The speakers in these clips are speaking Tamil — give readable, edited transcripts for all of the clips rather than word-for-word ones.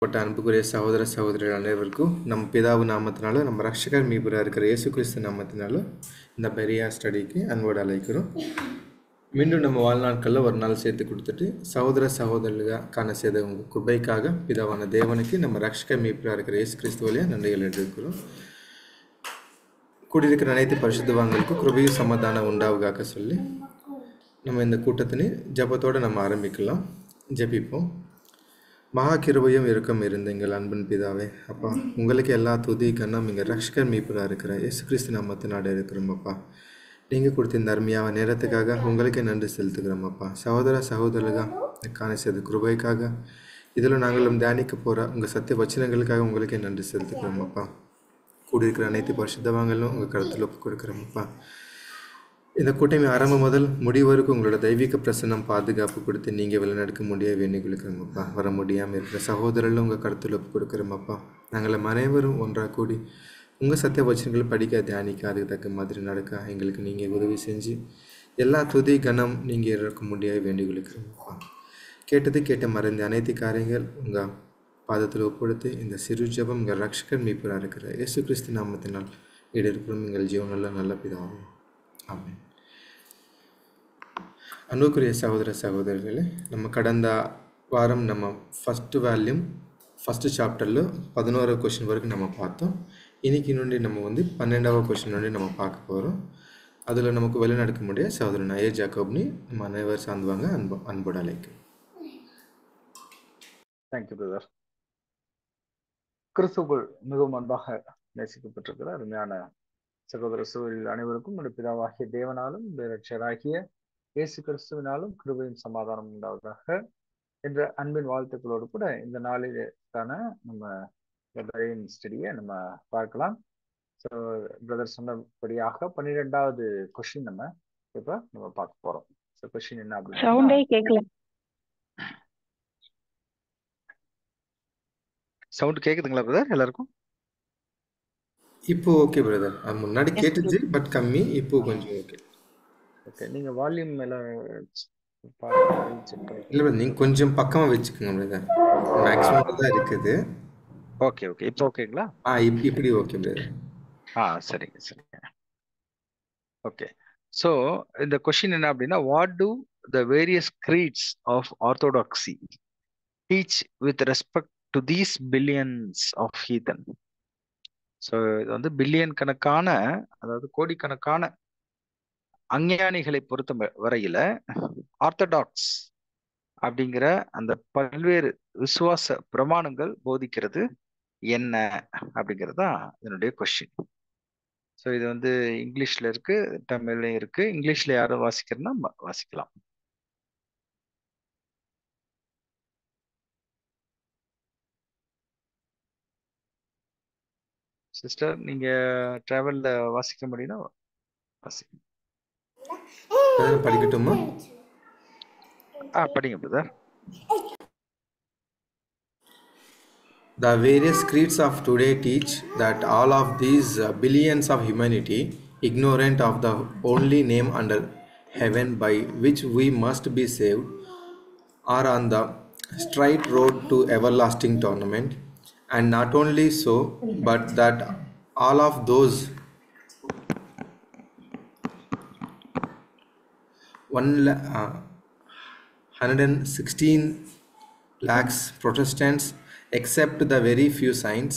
பட்ட அன்புக்குரிய சகோதர சகோதரிகள் அனைவருக்கும் நம் பிதாவு நாமத்தினால நம்ம ரட்சகர் மீபுரா இருக்கிற இயேசு கிறிஸ்து நாமத்தினால இந்த பெரியா ஸ்டடிக்கு அன்போடு அழைக்கிறோம். மீண்டும் நம்ம வாழ்நாட்களில் ஒரு நாள் சேர்த்து கொடுத்துட்டு சகோதர சகோதரிகளுக்கான செய்த உங்கள் குபைக்காக பிதாவான தேவனுக்கு நம்ம ரட்சகர் மீபுரா இருக்கிற இயேசு கிறிஸ்து வழியாக நன்றிகள் எடுக்கிறோம். கூடியிருக்கிற அனைத்து பரிசுத்தவான்களுக்கும் கிருபையும் சமாதானம் உண்டாவுகாக்க சொல்லி நம்ம இந்த கூட்டத்தினை ஜபத்தோடு நம்ம ஆரம்பிக்கலாம். ஜபிப்போம். மகா கிருபையும் இறுக்கம் இருந்த எங்கள் அன்பின் பிதாவே, அப்பா உங்களுக்கு எல்லா துதி கண்ணம் எங்கள் ரட்சகர் மீட்பராக இருக்கிற இயேசு கிறிஸ்து நாமத்தினால இருக்கிறோம். அப்பா நீங்கள் கொடுத்த இந்த அருமையான நேரத்துக்காக உங்களுக்கே நன்றி செலுத்துகிறோம். அப்பா சகோதர சகோதரர்களுக்கான செய்த கிருபைக்காக இதில் நாங்களும் தியானிக்க போகிற உங்கள் சத்திய வச்சனங்களுக்காக உங்களுக்கே நன்றி செலுத்துகிறோம். அப்பா கூடியிருக்கிற அனைத்து பரிசுத்தவான்களும் உங்கள் கருத்தில் ஒப்பு கொடுக்குறோம். அப்பா இந்த கூட்டமை ஆரம்பம் முதல் முடிவரைக்கும் உங்களோட தெய்வீக பிரசன்னம் பாதுகாப்பு கொடுத்து நீங்கள் வெளிநடக்க முடிய வேண்டி கொடுக்குறோமப்பா. வர முடியாமல் இருக்கிற சகோதரர்களும் உங்கள் கருத்தில் ஒப்பு கொடுக்குறோமப்பா. நாங்கள் அனைவரும் ஒன்றாக கூடி உங்கள் சத்திய வச்சனங்களை படிக்க தியானிக்க அதுக்கு தக்க மாதிரி நடக்க எங்களுக்கு நீங்கள் உதவி செஞ்சு எல்லா துதி கணம் நீங்கள் இருக்க முடிய வேண்டி கொடுக்குறோமப்பா. கேட்ட மறைந்த அனைத்து காரியங்கள் உங்கள் பாதத்தில் ஒப்படுத்து இந்த சிறு ஜபம் உங்கள் ரட்சகர் மீட்பராக இருக்கிற இயேசு கிறிஸ்து நாமத்தினால் ஈடேற்படும் எங்கள் ஜீவனில் நல்ல பிதாவும் ஆமென். அன்புக்குரிய சகோதர சகோதரிகளே, நம்ம கடந்த வாரம் நம்ம ஃபஸ்ட்டு வால்யூம் ஃபஸ்ட்டு சாப்டரில் 11வது கொஷின் வரைக்கும் நம்ம பார்த்தோம். இன்றைக்கி நொண்டி நம்ம 12வது கொஷின் நொண்டி நம்ம பார்க்க போகிறோம். அதில் நமக்கு வெளிநடக்க முடிய சகோதரன் ஐயா ஜாக்கோப்னி நம்ம அனைவர் சார்ந்துவாங்க. அன்போடு அழைக்கும். Thank you brother. கிறிஸ்துவுக்குள் மிகவும் அன்பாக நேசிக்கப்பட்டிருக்கிற அருமையான சகோதர சகோதரிகள் அனைவருக்கும் என்னுடைய பிதாவாகிய தேவனாலும் இரட்சகராகிய இயேசு கிறிஸ்துவினாலும் கிருபையும் சமாதானம் உண்டாவதாக என்ற அன்பின் வாழ்த்துக்களோடு கூட இந்த நாளிற்கான நம்ம ஸ்டடியை நம்ம பார்க்கலாம். ஸோ பிரதர் சொன்னபடியாக 12வது கொஸ்டின் நம்ம இப்போ நம்ம பார்க்க போறோம். ஸோ கொஸ்டின் என்ன அப்படின்னு சவுண்ட் கேக்குதுங்களா பிரதர் எல்லாருக்கும்? இப்போ ஓகே பிரதர். முன்னாடி கேட்டுச்சு பட் கம்மி, இப்போ கொஞ்சம் ஓகே. ஓகே, நீங்க வால்யூம் மேல இல்ல நீங்க கொஞ்சம் பக்கமா வச்சுக்கோங்க பிரதர். மேக்ஸிமம் தான் இருக்குது. ஓகே ஓகே, இப்போ ஓகேங்களா? இப்படி ஓகே பிரதர். சரிங்க சரிங்க. ஓகே, ஸோ இந்த கொஸ்டின் என்ன அப்படின்னா, what do the various creeds of orthodoxy teach with respect to these billions of heathen? So இது பில்லியன் கணக்கான, அதாவது கோடிக்கணக்கான அஞ்ஞானிகளை பொறுத்த வரையில ஆர்த்தடாக்ஸ் அப்படிங்கிற அந்த பல்வேறு விசுவாச பிரமாணங்கள் போதிக்கிறது என்ன அப்படிங்கிறது தான் இதனுடைய கொஸ்டின். ஸோ இது இங்கிலீஷ்ல இருக்கு, தமிழ்லையும் இருக்கு. இங்கிலீஷ்ல யாரும் வாசிக்கிறதுனா வாசிக்கலாம். சிஸ்டர், நீங்க டிராவல்ல வாசிக்க முடியும்னா வாசிக்க. படிக்கட்டுமா? படிங்க brother. The various creeds of today teach that all of these billions of humanity, ignorant of the only name under heaven by which we must be saved, are on the straight road to everlasting torment. And not only so, but that all of those 116 lakhs Protestants, except the very few saints,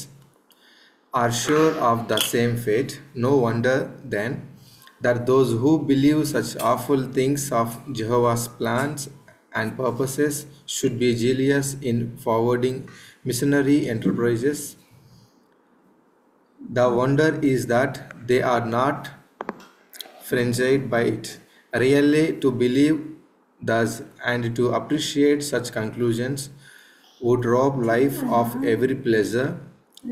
are sure of the same fate. No wonder then that those who believe such awful things of Jehovah's plans and purposes should be zealous in forwarding missionary enterprises. The wonder is that they are not frenzied by it. Really, to believe thus and to appreciate such conclusions would rob life of every pleasure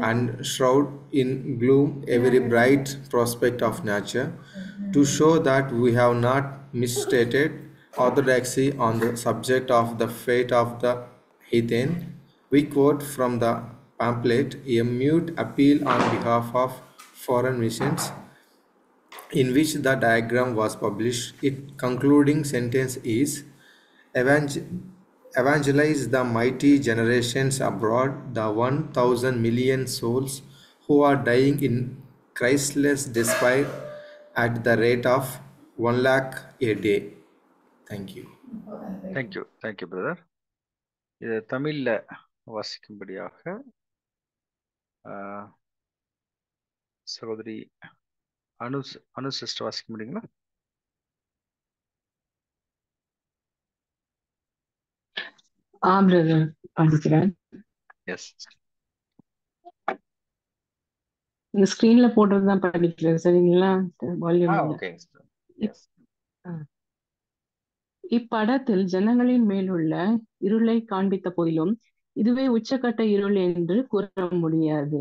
and shroud in gloom every bright prospect of nature. To show that we have not misstated orthodoxy on the subject of the fate of the heathen, we quote from the pamphlet a mute appeal on behalf of foreign missions, in which the diagram was published. Its concluding sentence is, evangelize the mighty generations abroad, the 1,000 million souls who are dying in Christless despair at the rate of 1 lakh a day. Thank you. Thank you brother. இது தமிழ்ல வாசிக்கும்படியாக சகோதரி அனு சிஸ்டர் வாசிக்க முடியுங்களா? பிரதர் படிக்கிறேன். எஸ். இந்த ஸ்கிரீன்ல போட்டதுதான் படிக்கிறேன். சரிங்களா? வால்யூம் இல்ல. ஓகே. எஸ். இப்படத்தில் ஜனங்களின் மேலுள்ள இருளை காண்பித்த போதிலும் இதுவே உச்சக்கட்ட இருள் என்று கூற முடியாது.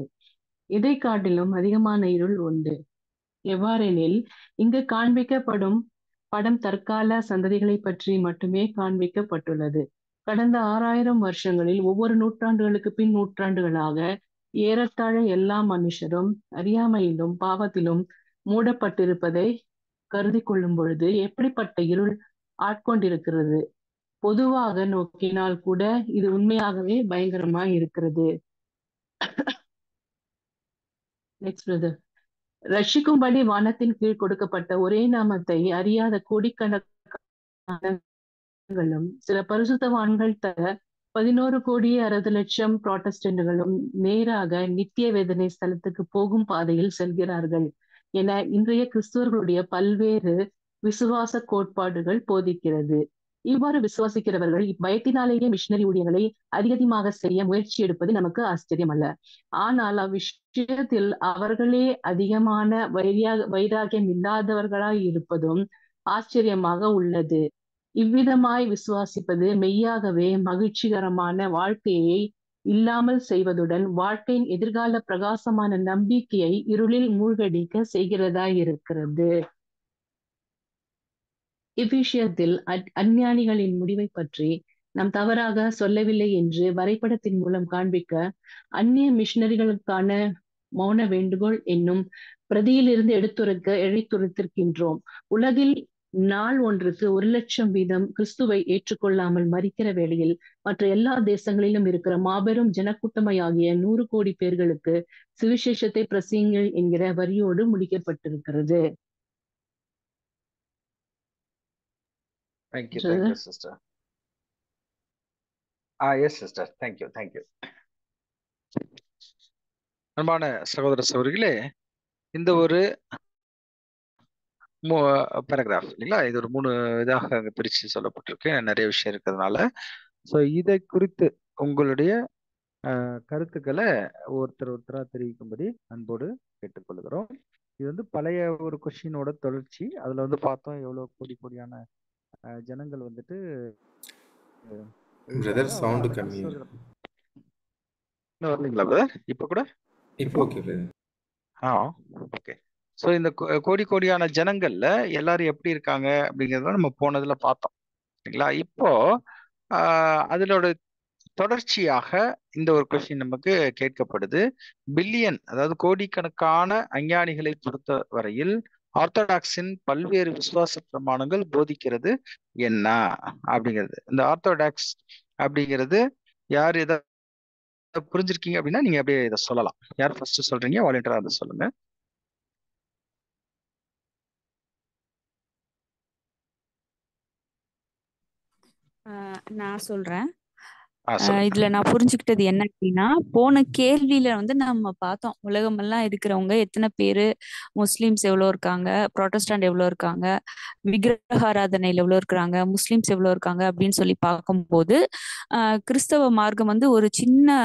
இதை காட்டிலும் அதிகமான இருள் உண்டு. எவ்வாறெனில் இங்கு காண்பிக்கப்படும் படம் தற்கால சந்ததிகளை பற்றி மட்டுமே காண்பிக்கப்பட்டுள்ளது. கடந்த 6000 வருஷங்களில் ஒவ்வொரு நூற்றாண்டுகளுக்கு பின் நூற்றாண்டுகளாக ஏறத்தாழ எல்லா மனுஷரும் அறியாமையிலும் பாவத்திலும் மூடப்பட்டிருப்பதை கருதி கொள்ளும் பொழுது எப்படிப்பட்ட இருள் ஆட்கொண்டிருக்கிறது. பொதுவாக நோக்கினால் கூட இது உண்மையாகவே பயங்கரமாய் இருக்கிறது. Next brother. ரட்சிக்கும்படி வானத்தின் கீழ் கொடுக்கப்பட்ட ஒரே நாமத்தை அறியாத கோடிக்கணக்கான சில பரிசுத்தவான்கள் 11 கோடியே 60 லட்சம் புராட்டஸ்டன்ட்களும் நேராக நித்திய வேதனை ஸ்தலத்துக்கு போகும் பாதையில் செல்கிறார்கள் என இன்றைய கிறிஸ்துவர்களுடைய பல்வேறு விசுவாச கோட்பாடுகள் போதிக்கிறது. இவ்வாறு விசுவாசிக்கிறவர்கள் பயத்தினாலேயே மிஷினரி ஊழியங்களை அதிகமாக செய்ய முயற்சி எடுப்பது நமக்கு ஆச்சரியம் அல்ல. ஆனால் அவ்விஷயத்தில் அவர்களே அதிகமான வைராகியம் இல்லாதவர்களாய் இருப்பதும் ஆச்சரியமாக உள்ளது. இவ்விதமாய் விசுவாசிப்பது மெய்யாகவே மகிழ்ச்சிகரமான வாழ்க்கையை இல்லாமல் செய்வதுடன் வாழ்க்கையின் எதிர்கால பிரகாசமான நம்பிக்கையை இருளில் மூழ்கடிக்க செய்கிறதாய் இருக்கிறது. இவ்விஷயத்தில் அஞ்ஞானிகளின் முடிவை பற்றி நாம் தவறாக சொல்லவில்லை என்று வரைபடத்தின் மூலம் காண்பிக்க அந்நிய மிஷனரிகளுக்கான மௌன வேண்டுகோள் என்னும் பிரதியிலிருந்து எடுத்துரைத்திருக்கின்றோம். உலகில் நாள் ஒன்றுக்கு 1 லட்சம் வீதம் கிறிஸ்துவை ஏற்றுக்கொள்ளாமல் மறிக்கிற வேளையில் மற்ற எல்லா தேசங்களிலும் இருக்கிற மாபெரும் ஜனக்கூட்டமையாகிய 100 கோடி பேர்களுக்கு சுவிசேஷத்தை பிரசங்கிங்கள் என்கிற வரியோடு முடிக்கப்பட்டிருக்கிறது. Thank you sister. Yes sister, thank you. அன்பான சகோதர சகோதரிகளே, இந்த ஒரு பேராகிராஃப் இல்லைங்களா, இது ஒரு 3 இதாக அங்க பிரிச்சு சொல்லப்பட்டிருக்கு. நிறைய விஷயம் இருக்கிறதுனால ஸோ இதை குறித்து உங்களுடைய கருத்துக்களை ஒருத்தரா தெரிவிக்கும்படி அன்போடு கேட்டுக்கொள்கிறோம். இது வந்து பழைய ஒரு கொஸ்டினோட தொடர்ச்சி. அதுல வந்து பார்த்தோம் எவ்வளவு கோடியான ஜனங்கள் வந்துட்டு பிரதர் சவுண்ட் கம்மி வரலீங்களா பிரதர்? இப்ப கூட இப்போ ஓகே பிரதர். ஓகே. ஸோ இந்த கோடியான ஜனங்கள்ல எல்லாரும் எப்படி இருக்காங்க அப்படிங்கிறத நம்ம போனதுல பார்த்தோம் சரிங்களா. இப்போ அதனோட தொடர்ச்சியாக இந்த ஒரு கொஸ்டின் நமக்கு கேட்கப்படுது. பில்லியன், அதாவது கோடிக்கணக்கான அஞ்ஞானிகளை பொறுத்த வரையில் ஆர்த்தடாக்ஸின் பல்வேறு விசுவாச பிரமாணங்கள் போதிக்கிறது என்ன அப்படிங்கிறது. இந்த ஆர்த்தடாக்ஸ் அப்படிங்கிறது யார், எதை புரிஞ்சிருக்கீங்க அப்படின்னா நீங்க அப்படியே இதை சொல்லலாம். யார் ஃபர்ஸ்ட் சொல்றீங்க? வாலண்டியரா அதை சொல்லுங்க. நான் சொல்றேன். இதுல நான் புரிஞ்சுக்கிட்டது என்ன அப்படின்னா, போன கேள்வியில வந்து நம்ம பார்த்தோம் உலகமெல்லாம் இருக்கிறவங்க எத்தனை பேரு, முஸ்லிம்ஸ் எவ்வளவு இருக்காங்க, புரோட்டஸ்டன்ட் எவ்வளவு இருக்காங்க, விக்கிரக ஆராதனையில எவ்வளவு இருக்கிறாங்க, முஸ்லிம்ஸ் எவ்வளவு இருக்காங்க அப்படின்னு சொல்லி பார்க்கும்போது கிறிஸ்தவ மார்க்கம் வந்து ஒரு சின்ன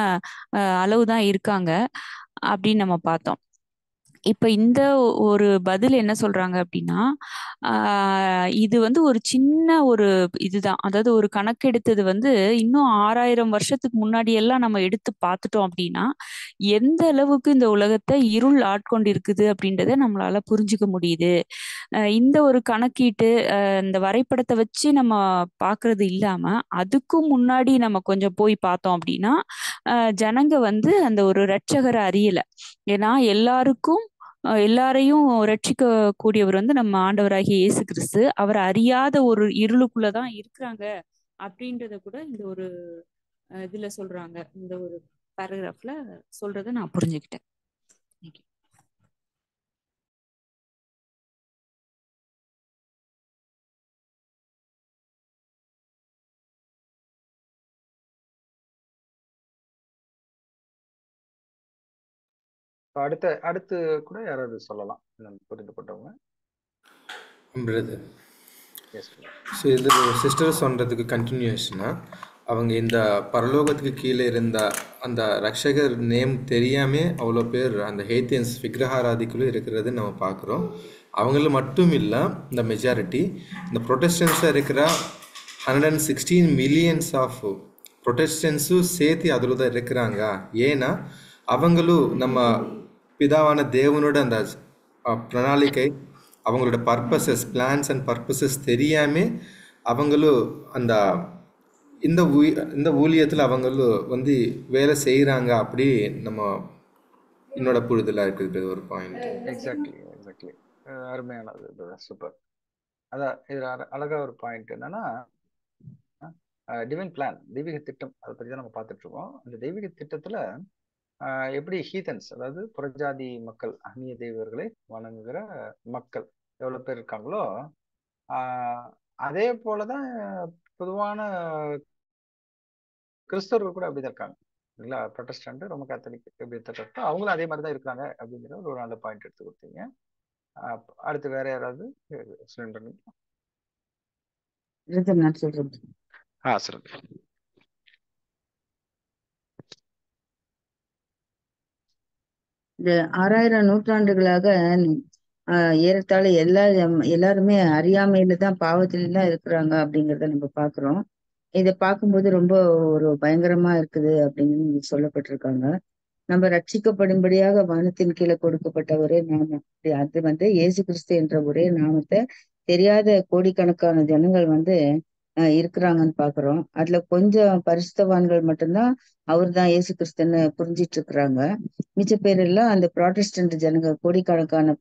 அளவுதான் இருக்காங்க அப்படின்னு நம்ம பார்த்தோம். இப்ப இந்த ஒரு பதில் என்ன சொல்றாங்க அப்படின்னா, இது வந்து ஒரு சின்ன ஒரு இதுதான். அதாவது ஒரு கணக்கெடுத்தது வந்து இன்னும் 6000 வருஷத்துக்கு முன்னாடி எல்லாம் நம்ம எடுத்து பார்த்துட்டோம் அப்படின்னா எந்த அளவுக்கு இந்த உலகத்தை இருள் ஆட்கொண்டு இருக்குது அப்படின்றத நம்மளால புரிஞ்சுக்க முடியுது. இந்த ஒரு கணக்கீட்டு இந்த வரைபடத்தை வச்சு நம்ம பார்க்கறது இல்லாம அதுக்கும் முன்னாடி நம்ம கொஞ்சம் போய் பார்த்தோம் அப்படின்னா ஜனங்க வந்து அந்த ஒரு இரட்சகரை அறியல. ஏன்னா எல்லாரையும் ரட்சிக்க கூடியவர் வந்து நம்ம ஆண்டவராகிய இயேசு கிறிஸ்து. அவர் அறியாத ஒரு இருளுக்குள்ளதான் இருக்கிறாங்க அப்படின்றத கூட இந்த ஒரு இதுல சொல்றாங்க. இந்த ஒரு பேராகிராஃப்ல சொல்றதை நான் புரிஞ்சுக்கிட்டேன். Thank you. அடுத்து கூட யாராவது சொல்லலாம் புரிந்து கொண்டவங்க. Brother, yes. ஸோ இது சிஸ்டர் சொன்னதுக்கு கண்டினியூஷனாக அவங்க இந்த பரலோகத்துக்கு கீழே இருந்த அந்த ரக்ஷகர் நேம் தெரியாமல் அவ்வளோ பேர் அந்த ஹேத்தியன்ஸ் விக்கிரகாராதிக்குள்ளே இருக்கிறது நம்ம பார்க்குறோம். அவங்கள மட்டும் இல்லை, இந்த மெஜாரிட்டி இந்த ப்ரொட்டஸ்டன்ஸாக இருக்கிற 116 மில்லியன்ஸ் ஆஃப் ப்ரொட்டஸ்டன்ஸும் சேர்த்து அதில் தான் இருக்கிறாங்க. ஏன்னா அவங்களும் நம்ம பிதாவான தேவனோட அந்த பிரணாளிக்கை, அவங்களோட பர்பஸஸ், பிளான்ஸ் அண்ட் பர்பஸஸ் தெரியாமல் அவங்களும் அந்த இந்த ஊழியத்தில் அவங்களும் வந்து வேலை செய்கிறாங்க. அப்படி நம்ம என்னோட புரிதலாக இருக்குது ஒரு பாயிண்ட். எக்ஸாக்ட்லி அருமையானது, சூப்பர். அதான் இது அழகா ஒரு பாயிண்ட் என்னன்னா, டிவைன் பிளான், தெய்வீக திட்டம், அதை பற்றி தான் நம்ம பார்த்துட்டு இருக்கோம். அந்த தெய்வீக திட்டத்துல எப்படி ஹீதன்ஸ், அதாவது புறஜாதி மக்கள், அந்நிய தெய்வர்களை வணங்குகிற மக்கள் எவ்வளவு பேர் இருக்காங்களோ அதே போலதான் பொதுவான கிறிஸ்தவர்கள் கூட அப்படிதான் இருக்காங்க இல்லைங்களா? ப்ரொட்டஸ்டன்ட், ரோமன் கேத்தலிக் எப்படி இருக்கோ அவங்களும் அதே மாதிரி தான் இருக்காங்க அப்படிங்கிற ஒரு நல்ல பாயிண்ட் எடுத்து கொடுத்தீங்க. அடுத்து வேற யாராவது சொல்லுங்க. சொல்றேன். சொல்லுங்க. இந்த 6000 நூற்றாண்டுகளாக ஏறத்தாழ எல்லாருமே அறியாமையில தான், பாவத்தில தான் இருக்கிறாங்க அப்படிங்கிறத நம்ம பாக்குறோம். இதை பார்க்கும்போது ரொம்ப ஒரு பயங்கரமா இருக்குது அப்படின்னு சொல்லப்பட்டிருக்காங்க. நம்ம ரட்சிக்கப்படும்படியாக வானத்தின் கீழே கொடுக்கப்பட்ட ஒரே நாமம், அது இயேசு கிறிஸ்து என்ற ஒரே நாமத்தை தெரியாத கோடிக்கணக்கான ஜனங்கள் இருக்கிறாங்கன்னு பாக்குறோம். அதுல கொஞ்சம் பரிசுத்தவான்கள் மட்டும்தான் அவர் தான் இயேசு கிறிஸ்துன்னு புரிஞ்சிட்டு இருக்கிறாங்க. மிச்ச பேர் எல்லாம் அந்த ப்ராட்டஸ்டன்ட் ஜனங்க, கோடிக்கணக்கான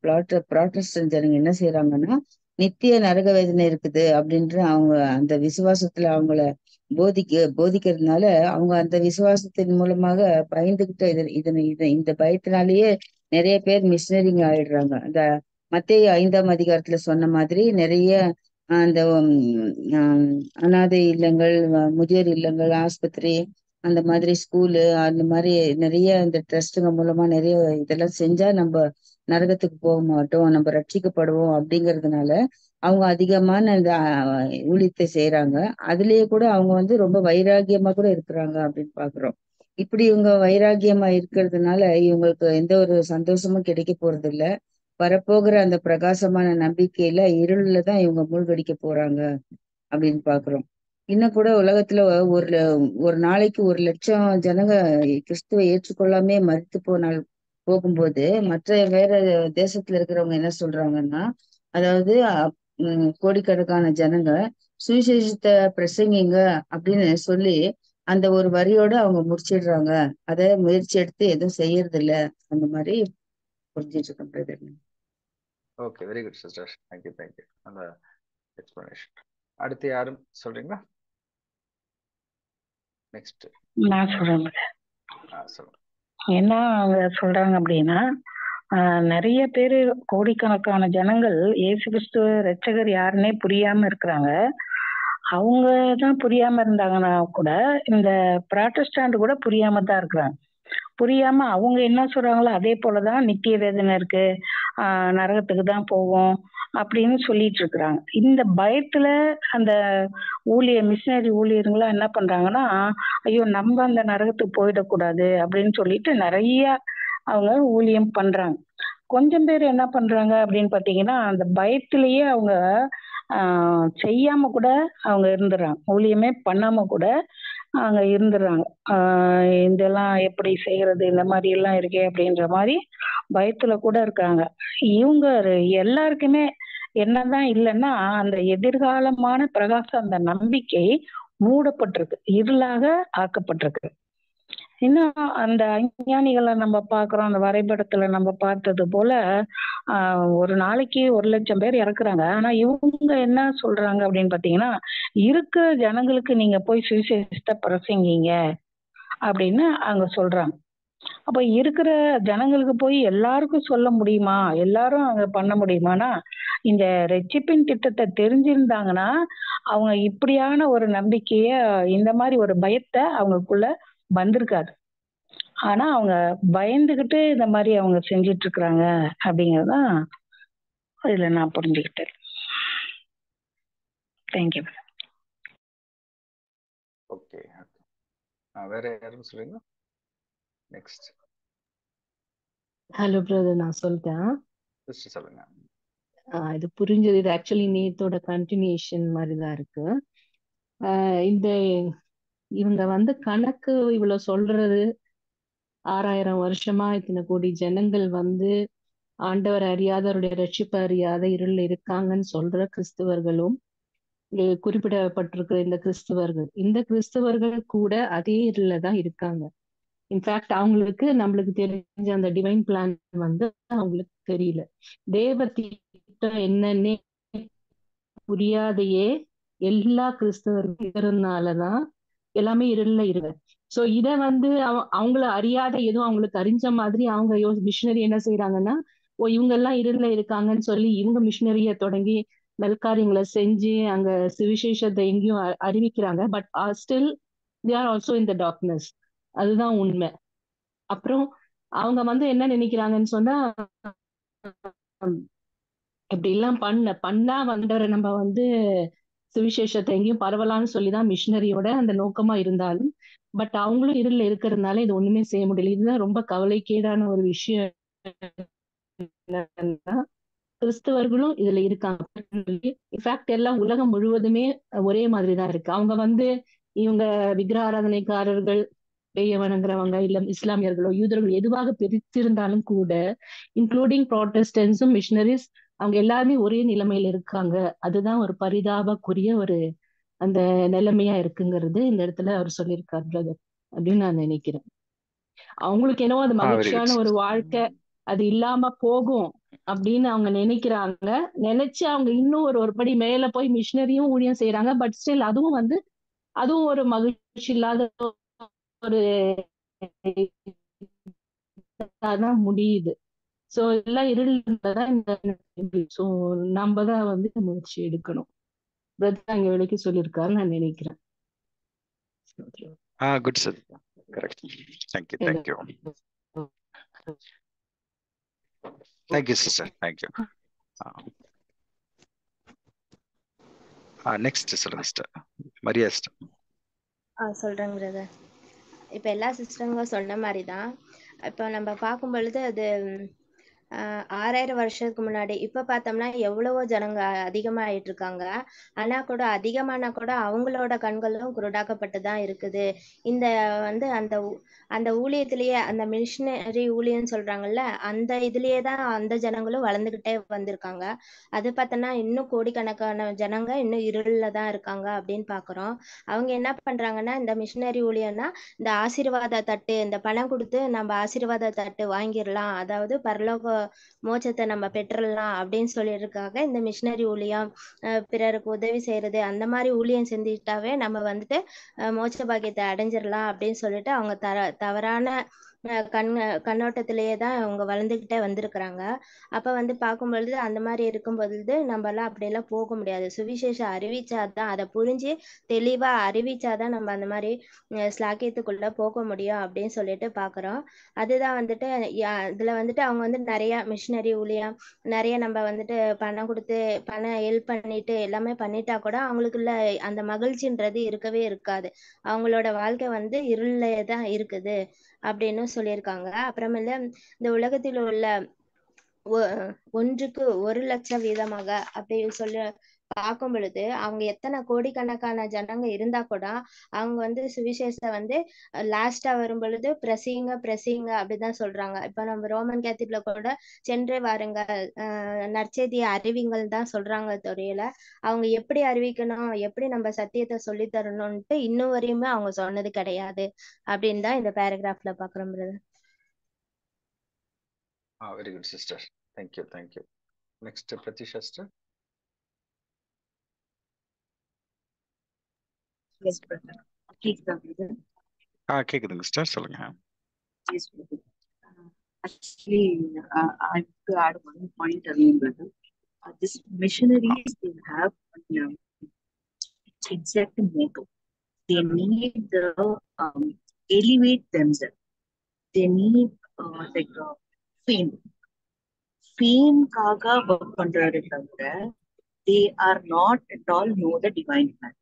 ப்ராட்டஸ்டன்ட் ஜனங்க என்ன செய்யறாங்கன்னா, நித்திய நரக வேதனை இருக்குது அப்படின்ற அவங்க அந்த விசுவாசத்துல அவங்கள போதிக்கிறதுனால அவங்க அந்த விசுவாசத்தின் மூலமாக பயந்துகிட்ட இந்த பயத்தினாலேயே நிறைய பேர் மிஷினரிங்க ஆயிடுறாங்க. அந்த மத்தேயு 5ஆம் அதிகாரத்துல சொன்ன மாதிரி நிறைய அந்த அனாதை இல்லங்கள், முதியோர் இல்லங்கள், ஆஸ்பத்திரி, அந்த மாதிரி ஸ்கூலு, அந்த மாதிரி நிறைய இந்த ட்ரஸ்ட்டுங்க மூலமா நிறைய இதெல்லாம் செஞ்சா நம்ம நரகத்துக்கு போக மாட்டோம், நம்ம ரட்சிக்கப்படுவோம் அப்படிங்கிறதுனால அவங்க அதிகமான இந்த ஊழியத்தை செய்யறாங்க. அதுலயே கூட அவங்க ரொம்ப வைராகியமா கூட இருக்கிறாங்க அப்படின்னு பாக்குறோம். இப்படி இவங்க வைராகியமா இருக்கிறதுனால இவங்களுக்கு எந்த ஒரு சந்தோஷமும் கிடைக்க போறது இல்ல. வரப்போகிற அந்த பிரகாசமான நம்பிக்கையில இருள்ல தான் இவங்க மூழ்கடிக்க போறாங்க அப்படின்னு பாக்குறோம். இன்னும் கூட உலகத்துல ஒரு நாளைக்கு 1,00,000 ஜனங்க கிறிஸ்துவை ஏற்றுக்கொள்ளாமே மரித்து போகும்போது மற்ற வேற தேசத்துல இருக்கிறவங்க என்ன சொல்றாங்கன்னா, அதாவது கோடிக்கணக்கான ஜனங்க சுவிசேஷத்தை பிரசங்கிங்க அப்படின்னு சொல்லி அந்த ஒரு வரியோட அவங்க முடிச்சிடுறாங்க. அதை முயற்சி எடுத்து எதுவும் செய்யறது இல்ல. அந்த மாதிரி புரிஞ்சிட்டு இருக்கேன். Okay, very good sister, thank you அந்த எக்ஸ்பிளனேஷன். அடுத்து யாரும் சொல்றீங்களா? நெக்ஸ்ட் நான் சொல்றேன். சொல்லுங்க. என்ன சொல்றாங்க அப்படின்னா, நிறைய பேரு, கோடிக்கணக்கான ஜனங்கள் இயேசு கிறிஸ்து ரட்சகர் யாருன்னே புரியாம இருக்கிறாங்க. அவங்க தான் புரியாம இருந்தாங்கன்னா கூட இந்த ப்ராட்டஸ்டாண்ட் கூட புரியாம தான் இருக்கிறாங்க. புரியாம அவங்க என்ன சொல்றாங்களோ அதே போலதான் நித்திய வேதனை இருக்கு, நரகத்துக்கு தான் போவோம் அப்படின்னு சொல்லிட்டு இருக்கிறாங்க. இந்த பயத்துல அந்த மிஷினரி ஊழியர்கள்லாம் என்ன பண்றாங்கன்னா, ஐயோ நம்ம அந்த நரகத்துக்கு போயிடக்கூடாது அப்படின்னு சொல்லிட்டு நிறைய அவங்க ஊழியம் பண்றாங்க. கொஞ்சம் பேர் என்ன பண்றாங்க அப்படின்னு பாத்தீங்கன்னா, அந்த பயத்திலேயே அவங்க செய்யாம கூட அவங்க இருந்துடுறாங்க, ஊழியமே பண்ணாம கூட அவங்க இருந்துடுறாங்க. இதெல்லாம் எப்படி செய்யறது, இந்த மாதிரி எல்லாம் இருக்கே அப்படின்ற மாதிரி பயத்துல கூட இருக்காங்க. இவங்க எல்லாருக்குமே என்னதான் இல்லைன்னா, அந்த எதிர்காலமான பிரகாசம், அந்த நம்பிக்கை மூடப்பட்டிருக்கு, இருளாக ஆக்கப்பட்டிருக்கு. இன்னும் அந்த அஞ்ஞானிகளை நம்ம பார்க்கிறோம், அந்த வரைபடத்துல நம்ம பார்த்தது போல ஒரு நாளைக்கு 1,00,000 பேர் இறக்குறாங்க. ஆனா இவங்க என்ன சொல்றாங்க அப்படின்னு பாத்தீங்கன்னா, இருக்கிற ஜனங்களுக்கு நீங்க போய் சுவிசேஷத்தை பிரசங்கிங்க அப்படின்னு அவங்க சொல்றாங்க. அப்ப இருக்கிற ஜனங்களுக்கு போய் எல்லாருக்கும் சொல்ல முடியுமா, எல்லாரும் அங்க பண்ண முடியுமானா, இந்த ரட்சிப்பின் திட்டத்தை தெரிஞ்சிருந்தாங்கன்னா அவங்க இப்படியான ஒரு நம்பிக்கைய, இந்த மாதிரி ஒரு பயத்தை அவங்களுக்குள்ள வந்திருக்காது. ஆனா அவங்க பயந்துகிட்டு இந்த மாதிரி அவங்க செஞ்சிட்டு இருக்கிறாங்க அப்படிங்கறதுதான் இதுல நான் புரிஞ்சுக்கிட்டேன். தேங்க்யூ. ஓகே, வேற யாரும் சொல்லுங்க. நெக்ஸ்ட் ஹலோ பிரதர், நான் சொல்லிட்டேன். சொல்லுங்க. இது புரிஞ்சது. இது ஆக்சுவலி நேத்தோட கண்டினியூஷன் மாதிரி தான் இருக்கு. இந்த இவங்க வந்து கணக்கு இவ்வளவு சொல்றது, 6000 வருஷமா இத்தனை கோடி ஜனங்கள் வந்து ஆண்டவர் அறியாதவருடைய ரட்சிப்பு அறியாத இருள் இருக்காங்கன்னு சொல்ற கிறிஸ்தவர்களும், இங்க குறிப்பிடப்பட்டிருக்கிற இந்த கிறிஸ்தவர்கள் கூட அதே இருள தான் இருக்காங்க. இன்ஃபேக்ட் அவங்களுக்கு நம்மளுக்கு தெரிஞ்ச அந்த டிவைன் பிளான் வந்து அவங்களுக்கு தெரியல. தேவ திட்டம் என்னன்னே புரியாதையே எல்லா கிறிஸ்தவர்களும் இருக்கிறதுனாலதான் எல்லாமே இருள்ல இருக்கு. சோ இத வந்து அவங்கள அறியாத எதுவும் அவங்களுக்கு அறிஞ்ச மாதிரி அவங்க மிஷினரி என்ன செய்யறாங்கன்னா, இவங்க எல்லாம் இருள்ல இருக்காங்கன்னு சொல்லி இவங்க மிஷினரிய தொடங்கி நல்காரியங்களை செஞ்சு அங்க சுவிசேஷத்தை எங்கேயும் அறிவிக்கிறாங்க. But still they are also in the darkness. அதுதான் உண்மை. அப்புறம் அவங்க வந்து என்ன நினைக்கிறாங்கன்னு சொன்னா, இப்படி எல்லாம் பண்ணா வந்தவரை நம்ம வந்து சுவிசேஷத்தை எங்கேயும் பரவலான்னு சொல்லிதான் மிஷினரியோட அந்த நோக்கமா இருந்தாலும், பட் அவங்களும் இருள்ல இருக்கிறதுனால இது ஒண்ணுமே செய்ய முடியல. இதுதான் ரொம்ப கவலைக்கேடான ஒரு விஷயம். கிறிஸ்தவர்களும் இதுல இருக்காங்க. இன்ஃபேக்ட் எல்லாம் உலகம் முழுவதுமே ஒரே மாதிரிதான் இருக்கு. அவங்க வந்து இவங்க விக்கிரக ஆராதனைக்காரர்கள், பேய வணங்குறவங்க, இல்ல இஸ்லாமியர்களோ யூதர்களோ எதுவாக பிரித்திருந்தாலும் கூட, இன்க்ளூடிங் ப்ராட்டஸ்டன்ஸும் மிஷினரிஸ், அவங்க எல்லாருமே ஒரே நிலைமையில இருக்காங்க. அதுதான் ஒரு பரிதாபக்குரிய ஒரு அந்த நிலைமையா இருக்குங்கிறது இந்த இடத்துல அவர் சொல்லியிருக்காரு பிரதர் அப்படின்னு நான் நினைக்கிறேன். அவங்களுக்கு என்னவோ அது மகிழ்ச்சியான ஒரு வாழ்க்கை அது இல்லாம போகும் அப்படின்னு அவங்க நினைக்கிறாங்க. நினைச்சு அவங்க இன்னும் ஒரு படி மேல போய் மிஷினரியும் ஊழியம் செய்யறாங்க. பட் ஸ்டில் அதுவும் ஒரு மகிழ்ச்சி இல்லாத ஒரு தான் முடியுது. சோ எல்லாம் இருள்தான் சோ நம்ம தான் வந்து முயற்சி எடுக்கணும். பிரதர் அங்க விலைக்கு சொல்லியிருக்காரு நான் நினைக்கிறேன். Good sir, correct. Thank you sister, thank you. Next சொல்லுங்க சிஸ்டர், மரியா சிஸ்டர். சொல்றேங்க பிரதர். இப்போ எல்லா சிஸ்டரும் சொன்ன மாதிரி தான். இப்போ நம்ம பார்க்கும் பொழுது அது 6000 வருஷத்துக்கு முன்னாடி இப்போ பார்த்தோம்னா எவ்வளவோ ஜனங்க அதிகமாயிட்டு இருக்காங்க. ஆனா கூட அதிகமானா கூட அவங்களோட கண்களும் குருடாக்கப்பட்டு தான் இருக்குது. இந்த வந்து அந்த ஊழியத்திலேயே அந்த மிஷினரி ஊழியம் சொல்றாங்கல்ல, அந்த இதுலயே தான் அந்த ஜனங்களும் வளர்ந்துகிட்டே வந்திருக்காங்க. அது பார்த்தோன்னா இன்னும் கோடிக்கணக்கான ஜனங்க இன்னும் இருள்ல தான் இருக்காங்க அப்படின்னு பாக்குறோம். அவங்க என்ன பண்றாங்கன்னா, இந்த மிஷினரி ஊழியம்னா இந்த ஆசீர்வாத தட்டு, இந்த பணம் கொடுத்து நம்ம ஆசீர்வாத தட்டு வாங்கிடலாம், அதாவது பரலோக மோட்சத்தை நம்ம பெற்றுடலாம் அப்படின்னு சொல்லியிருக்காங்க. இந்த மிஷினரி ஊழியம், பிறருக்கு உதவி செய்யறது, அந்த மாதிரி ஊழியம் செஞ்சுட்டாவே நம்ம வந்துட்டு மோட்ச பாக்கியத்தை அடைஞ்சிடலாம் அப்படின்னு சொல்லிட்டு அவங்க தவறான கண்ணோட்டத்திலேயே தான் அவங்க வளர்ந்துக்கிட்டே வந்திருக்கிறாங்க. அப்ப வந்து பார்க்கும் பொழுது அந்த மாதிரி இருக்கும் பொழுது நம்ம எல்லாம் அப்படியெல்லாம் போக முடியாது. சுவிசேஷம் அறிவிச்சாதான், அதை புரிஞ்சு தெளிவா அறிவிச்சாதான் நம்ம அந்த மாதிரி ஸ்லாக்கியத்துக்குள்ள போக முடியும் அப்படின்னு சொல்லிட்டு பாக்குறோம். அதுதான் வந்துட்டு இதுல வந்துட்டு அவங்க வந்து நிறைய மிஷினரி ஊழியம் நிறைய நம்ம வந்துட்டு பணம் கொடுத்து பணம் ஹெல்ப் பண்ணிட்டு எல்லாமே பண்ணிட்டா கூட அவங்களுக்குள்ள அந்த மகிழ்ச்சின்றது இருக்கவே இருக்காது. அவங்களோட வாழ்க்கை வந்து இருளே தான் இருக்குது அப்படின்னு சொல்லியிருக்காங்க. அப்புறமேல இந்த உலகத்தில் உள்ள 1க்கு 1,00,000 வீதமாக அப்படி சொல்ல பார்க்கும் பொழுது அவங்க எத்தனை கோடிக்கணக்கான ஜனங்க இருந்தா கூட அவங்க வந்து சுவிசேஷத்தை வந்து லாஸ்டா வரும் பொழுது பிரசிங்க அப்படிதான் சொல்றாங்க. இப்ப நம்ம ரோமன் கேத்தலிக்ல கூட சென்று வாருங்கள், நற்செய்தியை அறிவிங்கள் தான் சொல்றாங்க தெரியல. அவங்க எப்படி அறிவிக்கணும், எப்படி நம்ம சத்தியத்தை சொல்லி தரணும்ட்டு இன்னும் வரையுமே அவங்க சொன்னது கிடையாது அப்படின்னு தான் இந்த பேராகிராஃப்ல பாக்குறோம் brother. Very good sister. Thank you. Next Pratisha sister. Yes, brother. கேக்குதா brother? கேக்குதுங்க சிஸ்டர், சொல்லுங்க. Yes, brother. Actually, I have to add one point again, brother. This missionaries, they have an exact motto. They need the elevate themselves. They need like fame. Fame-காக work பண்றாரு தவிர they are not at all know the divine plan.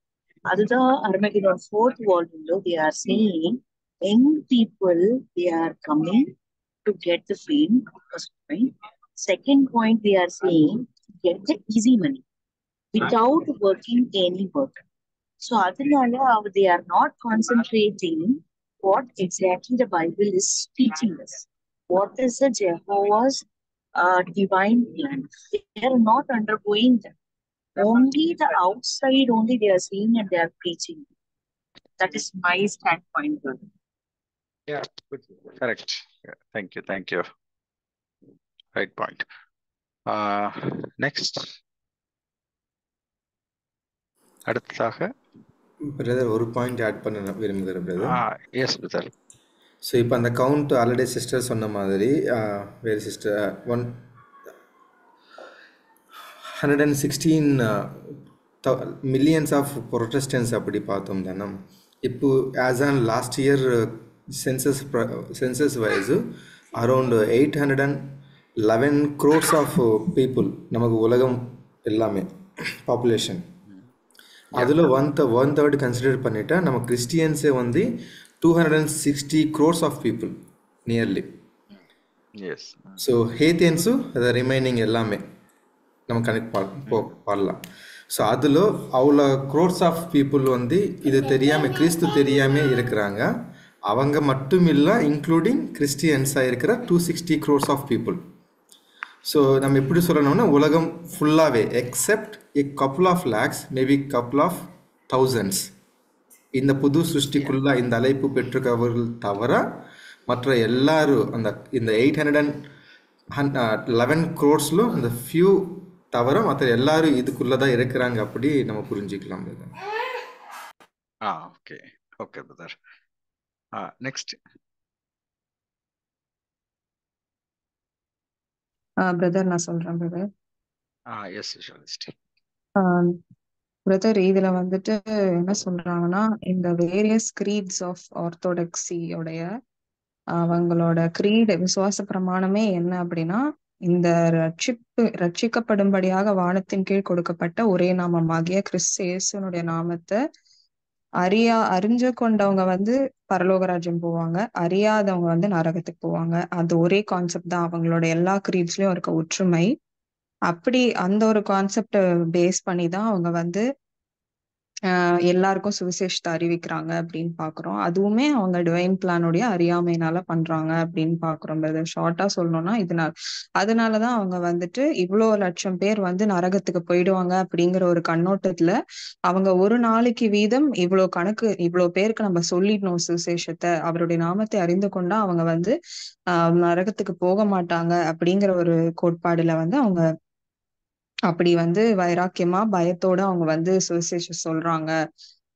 அதுதான் Armageddon 4th volume they are saying young people, they are coming to get the fame. First point. Second point, they are saying get the easy money without working any work. So adinala they are not concentrating what exactly the Bible is teaching us. What is the Jehovah's divine plan? They are not undergoing that. Only the outside only they are seeing and they are preaching. That is my standpoint, brother. Yeah, good. Correct. Yeah, thank you. Right point. Next. அடுத்ததாக பிரதர் ஒரு பாயிண்ட் ஆட் பண்ண விரும்புகிறேன் பிரதர். S brother. ஸோ இப்போ அந்த கவுண்ட் ஆல்ரெடி சிஸ்டர் சொன்ன மாதிரி வேறு சிஸ்டர் 116 மில்லியன்ஸ் ஆஃப் ப்ரொட்டஸ்டன்ஸ் அப்படி பார்த்தோம் தானே. இப்போ as on last year census wise around 811 crores of people நமக்கு உலகம் எல்லாமே பாப்புலேஷன். அதில் ஒன் தேர்ட் கன்சிடர் பண்ணிட்டா நம்ம கிறிஸ்டியன்ஸே வந்து 260 crores of people nearly. So heathens அதை ரிமைனிங் எல்லாமே நம்ம கனெக்ட் பாடலாம். ஸோ அதில் அவ்வளோ க்ரோர்ஸ் ஆஃப் பீப்புள் வந்து இது தெரியாமல் கிறிஸ்து தெரியாமல் இருக்கிறாங்க. அவங்க மட்டும் இல்லை, இன்க்ளூடிங் கிறிஸ்டியன்ஸாக இருக்கிற 260 crores ஆஃப் பீப்புள். ஸோ நம்ம எப்படி சொல்லணும்னா உலகம் ஃபுல்லாகவே accept a couple of lakhs, maybe couple of thousands இந்த புது சிருஷ்டிக்குள்ள இந்த அழைப்பு பெற்றுக்கவர்கள் தவிர மற்ற எல்லாரும் இந்த 811 crores அந்த ஃபியூ தவிர மற்ற எல்லாரும் இதுக்குள்ளதான் இருக்கிறாங்க. அப்படி நம்ம புரிஞ்சுக்கலாம். Okay brother. நெக்ஸ்ட் பிரதர் நான் சொல்றேன் பிரதர். எஸ் ஷாலிஸ்ட். பிரதர் இதுல வந்துட்டு என்ன சொல்றாங்கன்னா இந்த வேரியஸ் கிரீட்ஸ் ஆஃப் ஆர்த்தோடாக்ஸியோடைய அவங்களோட கிரீட் விசுவாச பிரமாணமே என்ன அப்படின்னா இந்த ரட்சிக்கப்படும்படியாக வானத்தின் கீழ் கொடுக்கப்பட்ட ஒரே நாமமாகிய கிறிஸ்து இயேசுனுடைய நாமத்தை அறிஞ்சு கொண்டவங்க வந்து பரலோக ராஜ்யம் போவாங்க, அறியாதவங்க வந்து நரகத்துக்கு போவாங்க. அது ஒரே கான்செப்ட் தான் அவங்களோட எல்லா கிரீட்ஸ்லயும் இருக்க ஒற்றுமை. அப்படி அந்த ஒரு கான்செப்ட பேஸ் பண்ணி தான் அவங்க வந்து எல்லாருக்கும் சுவிசேஷத்தை அறிவிக்கிறாங்க அப்படின்னு பாக்குறோம். அதுவுமே அவங்க டிவைன் பிளானுடைய அறியாமையினால பண்றாங்க அப்படின்னு பாக்குறோம். ஷார்ட்டா சொல்லணும்னா அதனாலதான் அவங்க வந்துட்டு இவ்வளோ லட்சம் பேர் வந்து நரகத்துக்கு போயிடுவாங்க அப்படிங்கிற ஒரு கண்ணோட்டத்துல அவங்க ஒரு நாளைக்கு வீதம் இவ்வளோ பேருக்கு நம்ம சொல்லிடணும் சுவிசேஷத்தை, அவருடைய நாமத்தை அறிந்து கொண்டா அவங்க வந்து நரகத்துக்கு போக மாட்டாங்க அப்படிங்கிற ஒரு கோட்பாடுல வந்து அவங்க அப்படி வந்து வைராக்கியமா பயத்தோட அவங்க வந்து சுவிசேஷம் சொல்றாங்க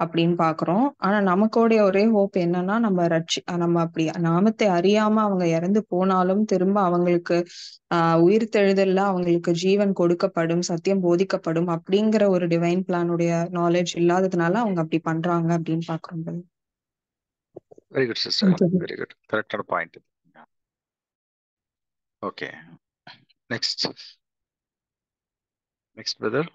அப்படின்னு பாக்குறோம். ஆனா நமக்கோடைய ஒரே ஹோப் என்னன்னா நம்ம அப்படி நாமத்தை அறியாம அவங்க இறந்து போனாலும் திரும்ப அவங்களுக்கு உயிர் தெழுதல்ல அவங்களுக்கு ஜீவன் கொடுக்கப்படும், சத்தியம் போதிக்கப்படும் அப்படிங்கிற ஒரு டிவைன் பிளானுடைய நாலேஜ் இல்லாததுனால அவங்க அப்படி பண்றாங்க அப்படின்னு பாக்குறோம். Very good sister, very good, கரெக்டான point. Okay, next brother.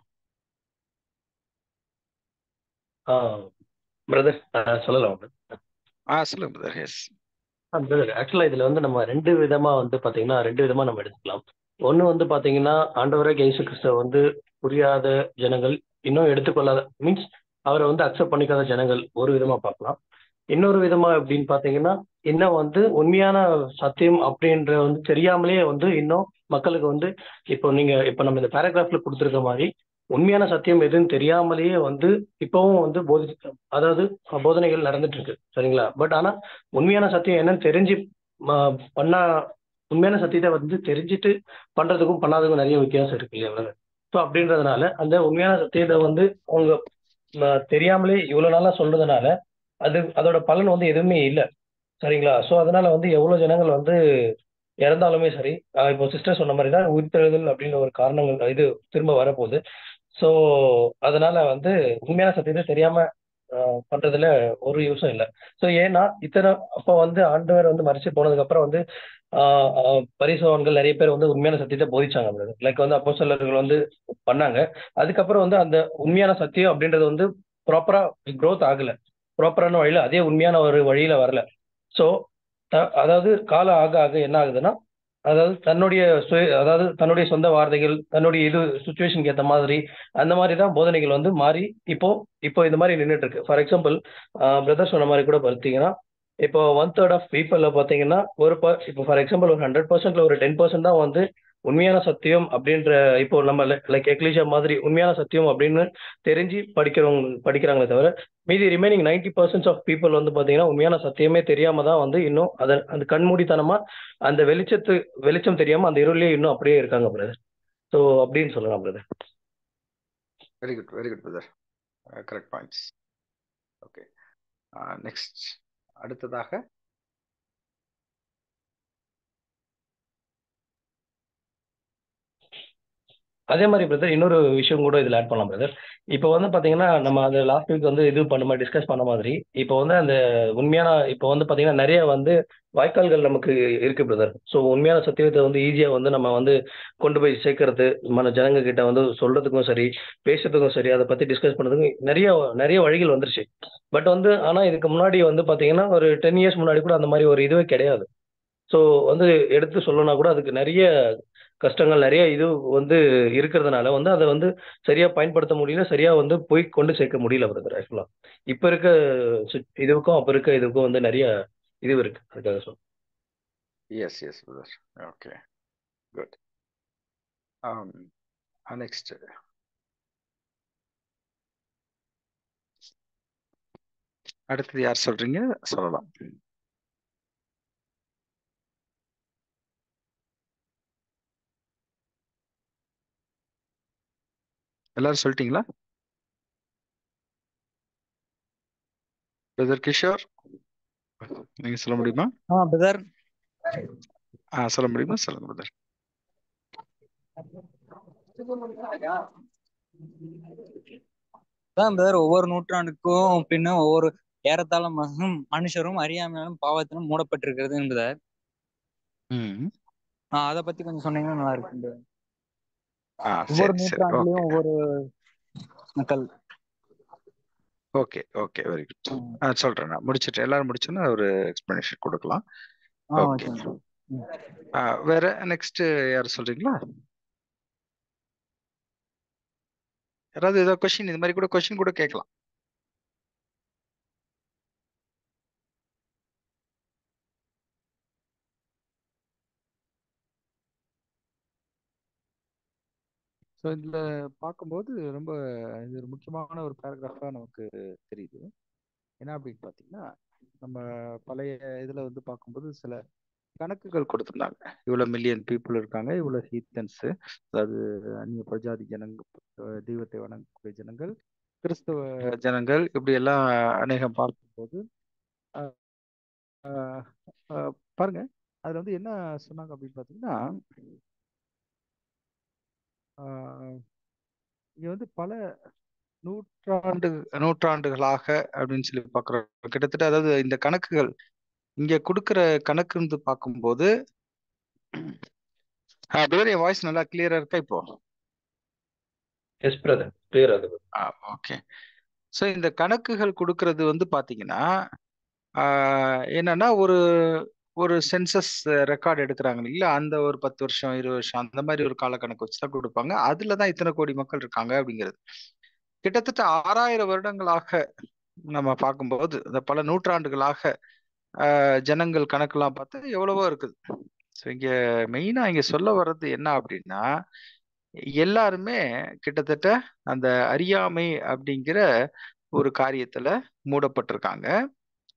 Brother சொல்லலாம். சொல்லுங்க பிரதர். எஸ் பிரதர், ஆக்சுவலா இதுல வந்து நம்ம ரெண்டு விதமா நம்ம எடுத்துக்கலாம். ஒண்ணு வந்து பாத்தீங்கன்னா ஆண்டவராகிய இயேசு கிறிஸ்துவ வந்து புரியாத ஜனங்கள் இன்னும் எடுத்துக்கொள்ளாத மீன்ஸ் அவரை வந்து அக்செப்ட் பண்ணிக்காத ஜனங்கள் ஒரு விதமா பார்க்கலாம். இன்னொரு விதமா எப்படின்னு பாத்தீங்கன்னா, இன்னும் வந்து உண்மையான சத்தியம் அப்படின்ற வந்து தெரியாமலே வந்து இன்னும் மக்களுக்கு வந்து இப்போ நம்ம இந்த பேராகிராஃப்ல கொடுத்துருக்க மாதிரி உண்மையான சத்தியம் எதுன்னு தெரியாமலேயே வந்து இப்பவும் வந்து அதாவது போதனைகள் நடந்துட்டு இருக்கு, சரிங்களா? பட் ஆனா உண்மையான சத்தியம் என்னன்னு தெரிஞ்சு பண்ணா உண்மையான சத்தியத்தை வந்து தெரிஞ்சுட்டு பண்றதுக்கும் பண்ணாததுக்கும் நிறைய வித்தியாசம் இருக்கு இல்லையா? ஸோ அப்படின்றதுனால அந்த உண்மையான சத்தியத்தை வந்து அவங்க தெரியாமலே இவ்வளவு நாளா சொல்றதுனால அதோட பலன் வந்து எதுவுமே இல்லை, சரிங்களா? ஸோ அதனால வந்து எவ்வளவு ஜனங்கள் வந்து இறந்தாலுமே சரி, இப்போ சிஸ்டர் சொன்ன மாதிரி தான் உயிர்த்தெழுதல் அப்படின்ற ஒரு காரணங்கள் இது திரும்ப வரப்போகுது. ஸோ அதனால வந்து உண்மையான சத்தியத்தை தெரியாம பண்றதுல ஒரு யூஸும் இல்லை. ஸோ ஏன்னா அப்போ வந்து ஆண்டவர் வந்து மறிச்சு போனதுக்கு அப்புறம் வந்து பரிசோகன்கள் நிறைய பேர் வந்து உண்மையான சத்தியத்தை போதிச்சாங்க. லைக் வந்து அப்போஸ்தலர்கள் வந்து பண்ணாங்க. அதுக்கப்புறம் வந்து அந்த உண்மையான சத்தியம் அப்படின்றது வந்து ப்ராப்பரா க்ரோத் ஆகல, ப்ராப்பரான வழியில அதே உண்மையான ஒரு வழியில வரல. ஸோ அதாவது காலம் ஆக ஆக என்ன ஆகுதுன்னா, அதாவது தன்னுடைய சொந்த வார்த்தைகள், தன்னுடைய இது சுச்சுவேஷனுக்கு ஏற்ற மாதிரி அந்த மாதிரி தான் போதனைகள் வந்து மாறி இப்போ இந்த மாதிரி நின்றுட்டு இருக்கு. ஃபார் எக்ஸாம்பிள் பிரதர் சொன்ன மாதிரி கூட பார்த்தீங்கன்னா, இப்போ 1/3 ஆஃப் பீப்புள்ல பார்த்தீங்கன்னா இப்போ ஃபார் எக்ஸாம்பிள் ஒரு 100%ல ஒரு 10% தான் வந்து உண்மையான சத்தியம் அப்படின்ற இப்போ நம்ம லைக் எக்லீஷியா மாதிரி உண்மையான சத்தியம் அப்படின்னு தெரிஞ்சு படிக்கிறாங்களே தவிர மீதி ரிமைனிங் 90% ஆஃப் பீப்புள் வந்து பார்த்தீங்கன்னா உண்மையான சத்தியமே தெரியாம தான் வந்து இன்னும் அந்த கண்மூடித்தனமா அந்த வெளிச்சம் தெரியாம அந்த இருளே இன்னும் அப்படியே இருக்காங்க பிரதர். ஸோ அப்படின்னு சொல்லலாம் brother. Very good brother, correct points. Okay, next அடுத்ததாக அதே மாதிரி பிரதர் இன்னொரு விஷயம் கூட இதில் ஆட் பண்ணலாம் பிரதர். இப்போ வந்து பார்த்தீங்கன்னா நம்ம அந்த லாஸ்ட் வீக் வந்து டிஸ்கஸ் பண்ண மாதிரி இப்போ வந்து அந்த உண்மையான இப்போ வந்து பார்த்தீங்கன்னா நிறைய வந்து வாய்க்கால்கள் நமக்கு இருக்கு பிரதர். ஸோ உண்மையான சத்தியத்தை வந்து ஈஸியாக வந்து நம்ம வந்து கொண்டு போய் சேர்க்கறது, நம்ம ஜனங்க கிட்ட வந்து சொல்றதுக்கும் சரி, பேசுறதுக்கும் சரி, அதை பற்றி டிஸ்கஸ் பண்ணுறதுக்கும் நிறைய நிறைய வழிகள் வந்துருச்சு. பட் வந்து ஆனால் இதுக்கு முன்னாடி வந்து பார்த்தீங்கன்னா ஒரு 10 இயர்ஸ் முன்னாடி கூட அந்த மாதிரி ஒரு இதுவே கிடையாது. ஸோ வந்து எடுத்து சொல்லணும்னா கூட அதுக்கு நிறைய கஷ்டங்கள் நிறைய இது வந்து இருக்கிறதுனால வந்து அதை வந்து சரியா பயன்படுத்த முடியல, சரியா வந்து போய் கொண்டு சேர்க்க முடியல பிரதர். ஆக்சுவலா இப்ப இருக்க இதுக்கும் அப்ப இருக்க இதுக்கும் வந்து நிறைய இது இருக்கு, அதுக்காக சொல்றேன். Yes brother. Okay, good. Next அடுத்தது யார் சொல்றீங்க? சொல்லலாம். எல்லாரும் சொல்லிட்டீங்களா? பிரதர் கிஷோர், நீங்க சொல்ல முடியுமா? பிரதர் சொல்ல முடியுமா? சொல்லுங்க பிரதர். பிரதர் ஒவ்வொரு நூற்றாண்டுக்கும் பின்ன ஒவ்வொரு ஏறத்தாழ மனுஷரும் அறியாமையாலும் பாவத்திலும் மூடப்பட்டிருக்கிறது என்பதார். அதை பத்தி கொஞ்சம் சொன்னீங்கன்னா நல்லா இருக்கு. ஒவ்வொரு நூற்றாண்டுலயும் ஒவ்வொரு மக்கள். Okay very good. சொல்றேன், நான் முடிச்சுட்டு எல்லாரும் முடிச்சோன்னா ஒரு எக்ஸ்பிளனேஷன் கொடுக்கலாம். ஓகே, வேற நெக்ஸ்ட் யார் சொல்றீங்களா? யாராவது ஏதாவது கொஸ்டின் இது மாதிரி கூட கொஸ்டின் கூட கேட்கலாம். ஸோ இதில் பார்க்கும்போது ரொம்ப இது ஒரு முக்கியமான ஒரு பேராகிராஃபாக நமக்கு தெரியுது. என்ன அப்படின்னு பார்த்தீங்கன்னா, நம்ம பழைய இதில் வந்து பார்க்கும்போது சில கணக்குகள் கொடுத்துருந்தாங்க. இவ்வளோ மில்லியன் பீப்புள் இருக்காங்க, இவ்வளோ ஹீத்தன்ஸு, அதாவது அந்நிய பிரஜாதி ஜனங்கள், தெய்வத்தை வணங்கக்கூடிய ஜனங்கள், கிறிஸ்தவ ஜனங்கள், இப்படி எல்லாம் அநேகம் பார்க்கும்போது பாருங்க அதில் வந்து என்ன சொன்னாங்க அப்படின்னு பார்த்தீங்கன்னா, இங்க வந்து பல நூற்றாண்டுகளாக அப்படின்னு சொல்லி பார்க்குறோம். கிட்டத்தட்ட அதாவது இந்த கணக்குகள் இங்க கொடுக்குற கணக்கு வந்து பார்க்கும்போது பிரதர் என் வாய்ஸ் நல்லா கிளியரா இருக்கா இப்போ? எஸ் பிரதர், கிளியரா இருக்கு. ஓகே. ஸோ இந்த கணக்குகள் கொடுக்கறது வந்து பார்த்தீங்கன்னா என்னன்னா ஒரு சென்சஸ் ரெக்கார்டு எடுக்கிறாங்க இல்லையா, அந்த ஒரு 10 வருஷம் 20 வருஷம் அந்த மாதிரி ஒரு கால கணக்கு வச்சு தான் கொடுப்பாங்க. அதுல தான் இத்தனை கோடி மக்கள் இருக்காங்க அப்படிங்கிறது. கிட்டத்தட்ட 6000 வருடங்களாக நம்ம பார்க்கும்போது இந்த பல நூற்றாண்டுகளாக ஜனங்கள் கணக்கெல்லாம் பார்த்தா எவ்வளவோ இருக்குது. ஸோ இங்க மெயினா இங்க சொல்ல வர்றது என்ன அப்படின்னா, எல்லாருமே கிட்டத்தட்ட அந்த அறியாமை அப்படிங்கிற ஒரு காரியத்துல மூடப்பட்டிருக்காங்க.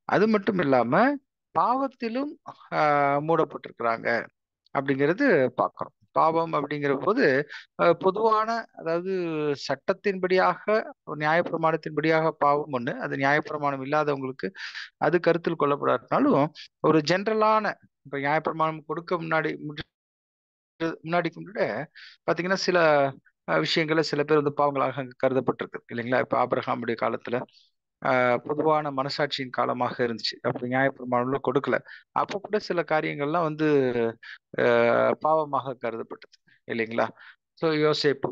அது மட்டும் இல்லாம பாவத்திலும் மூடப்பட்டிருக்கிறாங்க அப்படிங்கிறது பார்க்கிறோம். பாவம் அப்படிங்கிற போது பொதுவான, அதாவது சட்டத்தின்படியாக, நியாயப்பிரமாணத்தின்படியாக பாவம் ஒண்ணு, அது நியாயப்பிரமாணம் இல்லாதவங்களுக்கு அது கருத்தில் கொள்ளப்படாட்டினாலும், ஒரு ஜென்ரலான இப்ப நியாயப்பிரமாணம் கொடுக்க முன்னாடி கூட பாத்தீங்கன்னா சில விஷயங்கள்ல சில பேர் வந்து பாவங்களாக அங்க கருதப்பட்டிருக்கு இல்லைங்களா? இப்ப ஆபிரகாமுடைய காலத்துல பொதுவான மனசாட்சியின் காலமாக இருந்துச்சு. அப்ப நியாயப்பிரமாணம்ல கொடுக்கல. அப்ப கூட சில காரியங்கள்லாம் வந்து பாவமாக கருதப்பட்டது இல்லைங்களா? ஸோ யோசேப்பு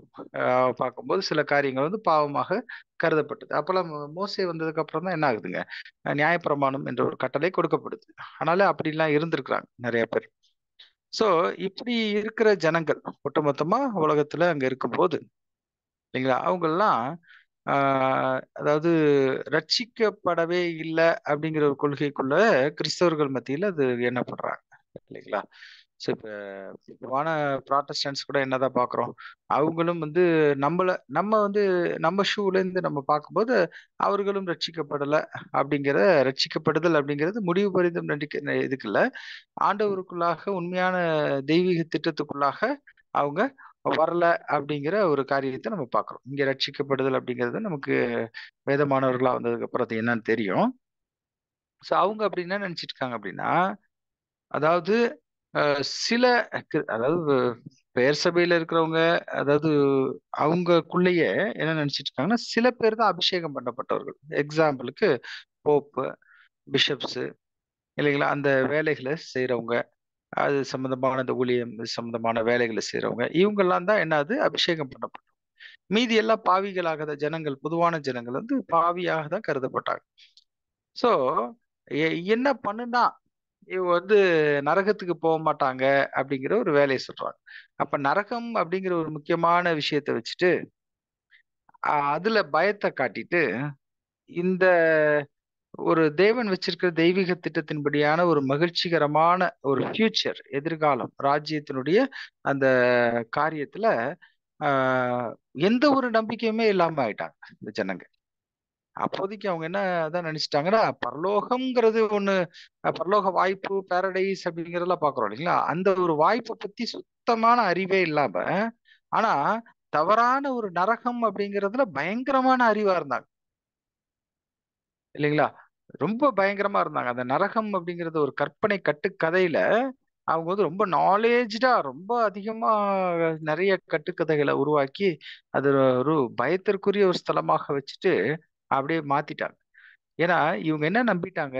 பார்க்கும்போது சில காரியங்கள் வந்து பாவமாக கருதப்பட்டது. அப்பெல்லாம் மோசே வந்ததுக்கு அப்புறம் தான் என்ன ஆகுதுங்க, நியாயப்பிரமாணம் என்ற ஒரு கட்டளை கொடுக்கப்படுது. அதனால அப்படிலாம் இருந்திருக்கிறாங்க நிறைய பேர். ஸோ இப்படி இருக்கிற ஜனங்கள் ஒட்டுமொத்தமா உலகத்துல அங்க இருக்கும்போது இல்லைங்களா, அவங்கெல்லாம் அதாவது ரட்சிக்கப்படவே இல்லை அப்படிங்கிற ஒரு கொள்கைக்குள்ள கிறிஸ்தவர்கள் மத்தியில அது என்ன பண்றாங்க இல்லைங்களா? ஸோ இப்போ பொதுவான ப்ராட்டஸ்டன்ஸ் கூட என்னதான் பார்க்குறோம், அவங்களும் வந்து நம்ம வந்து நம்ம ஷூல இருந்து நம்ம பார்க்கும்போது அவர்களும் ரட்சிக்கப்படலை ரட்சிக்கப்படுதல் அப்படிங்கிறது முடிவு பரிதம் இதுக்கு இல்லை, ஆண்டவருக்குள்ளாக உண்மையான தெய்வீக திட்டத்துக்குள்ளாக அவங்க வரல அப்படிங்கிற ஒரு காரியத்தை நம்ம பார்க்குறோம். இங்க ரட்சிக்கப்படுதல் அப்படிங்கிறது நமக்கு வேதமானவர்களா வந்ததுக்கு அப்புறம் அது என்னன்னு தெரியும். ஸோ அவங்க அப்படி என்ன நினைச்சிட்டு இருக்காங்க அப்படின்னா, அதாவது சில அதாவது பெயர் சபையில இருக்கிறவங்க, அதாவது அவங்களுக்குள்ளேயே என்ன நினைச்சிட்டு இருக்காங்கன்னா, சில பேர் தான் அபிஷேகம் பண்ணப்பட்டவர்கள். எக்ஸாம்பிளுக்கு போப்பு, பிஷப்ஸ் இல்லைங்களா, அந்த வேலைகளை செய்யறவங்க, அது சம்பந்தமான அந்த ஊழியம் சம்பந்தமான வேலைகளை செய்யறவங்க, இவங்கெல்லாம் தான் என்னது அபிஷேகம் பண்ணப்பட்டோம். மீதி எல்லாம் பாவிகளாக ஜனங்கள், பொதுவான ஜனங்கள் வந்து பாவியாக தான் கருதப்பட்டாங்க. ஸோ என்ன பண்ணுனா இவங்க வந்து நரகத்துக்கு போக மாட்டாங்க அப்படிங்கிற ஒரு வேலையை சொல்றாங்க. அப்ப நரகம் அப்படிங்கிற ஒரு முக்கியமான விஷயத்தை வச்சுட்டு அதுல பயத்தை காட்டிட்டு இந்த ஒரு தேவன் வச்சிருக்கிற தெய்வீக திட்டத்தின்படியான ஒரு மகிழ்ச்சிகரமான ஒரு ஃபியூச்சர், எதிர்காலம், ராஜ்யத்தினுடைய அந்த காரியத்துல எந்த ஒரு நம்பிக்கையுமே இல்லாம ஆயிட்டாங்க இந்த ஜனங்க. அப்போதைக்கு அவங்க என்ன தான் நினைச்சிட்டாங்கன்னா, பரலோகம்ங்கிறது ஒண்ணு, பரலோக வாய்ப்பு, பாரடைஸ் அப்படிங்கிறதெல்லாம் பாக்குறோம் இல்லைங்களா, அந்த ஒரு வாய்ப்பை பத்தி சுத்தமான அறிவே இல்லாம, ஆனா தவறான ஒரு நரகம் அப்படிங்கிறதுல பயங்கரமான அறிவா இருந்தாங்க இல்லைங்களா, ரொம்ப பயங்கரமா இருந்தாங்க. அந்த நரகம் அப்படிங்கிறது ஒரு கற்பனை கட்டுக்கதையில அவங்க வந்து ரொம்ப நாலேஜ்டா, ரொம்ப அதிகமா நிறைய கட்டுக்கதைகளை உருவாக்கி அது ஒரு பயத்திற்குரிய ஒரு ஸ்தலமாக வச்சுட்டு அப்படியே மாத்திட்டாங்க. ஏன்னா இவங்க என்ன நம்பிட்டாங்க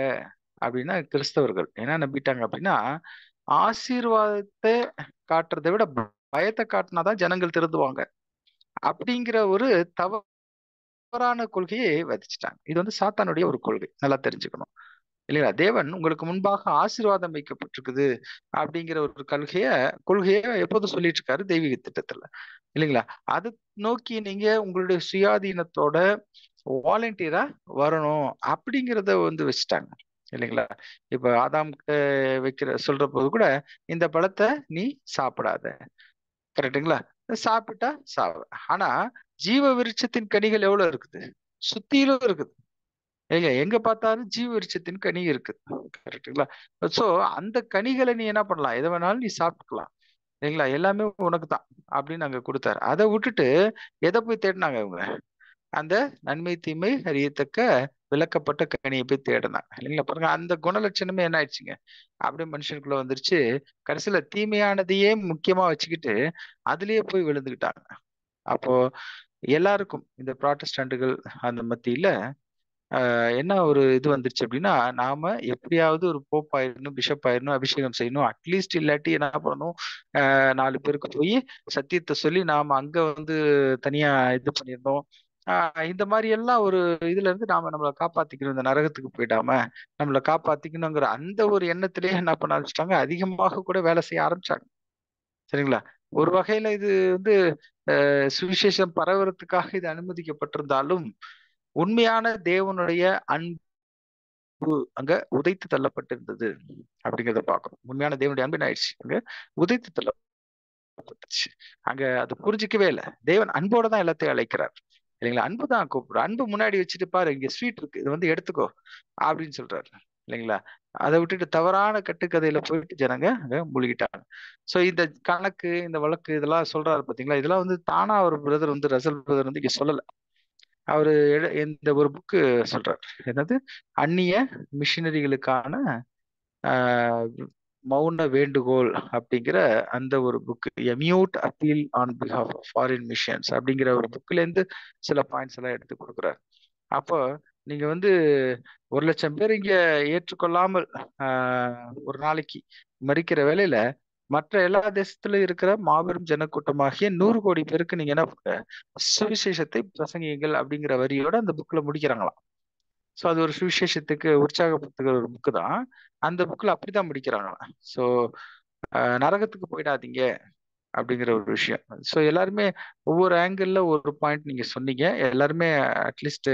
அப்படின்னா, கிறிஸ்தவர்கள் என்ன நம்பிட்டாங்க அப்படின்னா, ஆசீர்வாதத்தை காட்டுறதை விட பயத்தை காட்டினாதான் ஜனங்கள் திருந்துவாங்க அப்படிங்கிற ஒரு தவறான கொள்கையை விதைச்சிட்டாங்க. இது வந்து சாத்தானுடைய ஒரு கொள்கை, நல்லா தெரிஞ்சுக்கணும் இல்லைங்களா. தேவன் உங்களுக்கு முன்பாக ஆசீர்வாதம் வைக்கப்பட்டிருக்குது அப்படிங்கிற ஒரு கொள்கைய எப்போதும் சொல்லிட்டு இருக்காரு தெய்வீக திட்டத்துல இல்லைங்களா. அது நோக்கி நீங்க உங்களுடைய சுயாதீனத்தோட வாலண்டியரா வரணும் அப்படிங்கிறத வந்து வச்சுட்டாங்க இல்லைங்களா. இப்ப ஆதாம் சொல்ற போது கூட இந்த பழத்தை நீ சாப்பிடாத, கரெக்டுங்களா, சாப்பிட்டா சாவு. ஆனா ஜீவ விருட்சத்தின் கனிகள் எவ்வளவு இருக்குது, சுத்தியிலும் இருக்குது. எங்க பார்த்தாலும் ஜீவ விருட்சத்தின் கனி இருக்கு, கரெக்டுங்களா. சோ அந்த கனிகளை நீ என்ன பண்ணலாம், எதை வேணாலும் நீ சாப்பிட்டுக்கலாம் இல்லைங்களா, எல்லாமே உனக்கு தான் அப்படின்னு அங்க கொடுத்தாரு. அதை விட்டுட்டு எதை போய் தேடினாங்க இவங்க, அந்த நன்மை தீமை அறியத்தக்க விளக்கப்பட்ட கனியை போய் தேடினாங்க இல்லைங்களா. பாருங்க அந்த குணலட்சணமே என்ன ஆயிடுச்சுங்க, அப்படியே மனுஷனுக்குள்ள வந்துருச்சு. கடைசியில தீமையானதையே முக்கியமா வச்சுக்கிட்டு அதுலயே போய் விழுந்துக்கிட்டாங்க. அப்போ எல்லாருக்கும் இந்த ப்ராட்டஸ்டன்ட்டுகள் அந்த மத்தியில என்ன ஒரு இது வந்துருச்சு அப்படின்னா, நாம எப்படியாவது ஒரு போப் ஆயிடணும், பிஷப் ஆயிடணும், அபிஷேகம் செய்யணும், அட்லீஸ்ட் இல்லாட்டி என்ன பண்ணணும், 4 பேருக்கு போய் சத்தியத்தை சொல்லி நாம அங்க வந்து தனியா இது பண்ணியிருந்தோம். இந்த மாதிரி எல்லாம் ஒரு இதுல இருந்து நாம நம்மளை காப்பாத்திக்கணும், இந்த நரகத்துக்கு போயிடாம நம்மளை காப்பாத்திக்கணுங்கிற அந்த ஒரு எண்ணத்திலேயே என்ன பண்ண ஆரம்பிச்சிட்டாங்க, அதிகமாக கூட வேலை செய்ய ஆரம்பிச்சாங்க சரிங்களா. ஒரு வகையில இது வந்து சுவிசேஷம் பரவுறதுக்காக இது அனுமதிக்கப்பட்டிருந்தாலும் உண்மையான தேவனுடைய அன்பு அங்க உதைத்து தள்ளப்பட்டிருந்தது அப்படிங்கிறத பார்க்கணும். உண்மையான தேவனுடைய அன்பு என்ன ஆயிடுச்சு, அங்க உதைத்து தள்ளப்பட்டுச்சு. அங்க அது புரிஞ்சிக்கவே இல்லை. தேவன் அன்போட தான் எல்லாத்தையும் அழைக்கிறார் இல்லைங்களா. அன்பு தான் கூப்பிடுற. அன்பு முன்னாடி வச்சுட்டு பாரு, இங்க ஸ்வீட் இருக்கு, இது வந்து எடுத்துக்கோ அப்படின்னு சொல்றாரு இல்லைங்களா. அதை விட்டுட்டு தவறான கட்டுக்கதையில போயிட்டு ஜனங்க அங்க மூழ்கிட்டாங்க. சோ இந்த கணக்கு, இந்த வழக்கு இதெல்லாம் சொல்றாரு பாத்தீங்களா, இதெல்லாம் வந்து தானா ஒரு பிரதர் வந்து ரசல் பிரதர் வந்து இங்க சொல்லல. அவரு இந்த ஒரு புக்கு சொல்றாரு, என்னது, அந்நிய மிஷினரிகளுக்கான ஆஹ் மௌன வேண்டுகோள் அப்படிங்கிற அந்த ஒரு book, mute appeal on behalf of foreign missions அப்படிங்கிற ஒரு புக்ல இருந்து சில பாயிண்ட்ஸ் எல்லாம் எடுத்து கொடுக்குறாரு. அப்போ நீங்க வந்து 1,00,000 பேர் இங்க ஏற்றுக்கொள்ளாமல் ஒரு நாளைக்கு மறிக்கிற வேலையில மற்ற எல்லா தேசத்துல இருக்கிற மாபெரும் ஜனக்கூட்டமாகிய 100 கோடி பேருக்கு நீங்க என்ன பண்ணுங்க, சுவிசேஷத்தை பிரசங்கியுங்கள் அப்படிங்கிற வரியோட அந்த புக்ல முடிக்கிறாங்களாம். ஸோ அது ஒரு சுவிசேஷத்துக்கு உற்சாகப்படுத்துகிற ஒரு புக்கு தான். அந்த புக்ல அப்படிதான் முடிக்கிறாங்களாம். ஸோ நரகத்துக்கு போயிடாதீங்க அப்படிங்கிற ஒரு விஷயம். ஸோ எல்லாருமே ஒவ்வொரு ஆங்கிள் ஒரு பாயிண்ட் நீங்க சொன்னீங்க. எல்லாருமே அட்லீஸ்ட்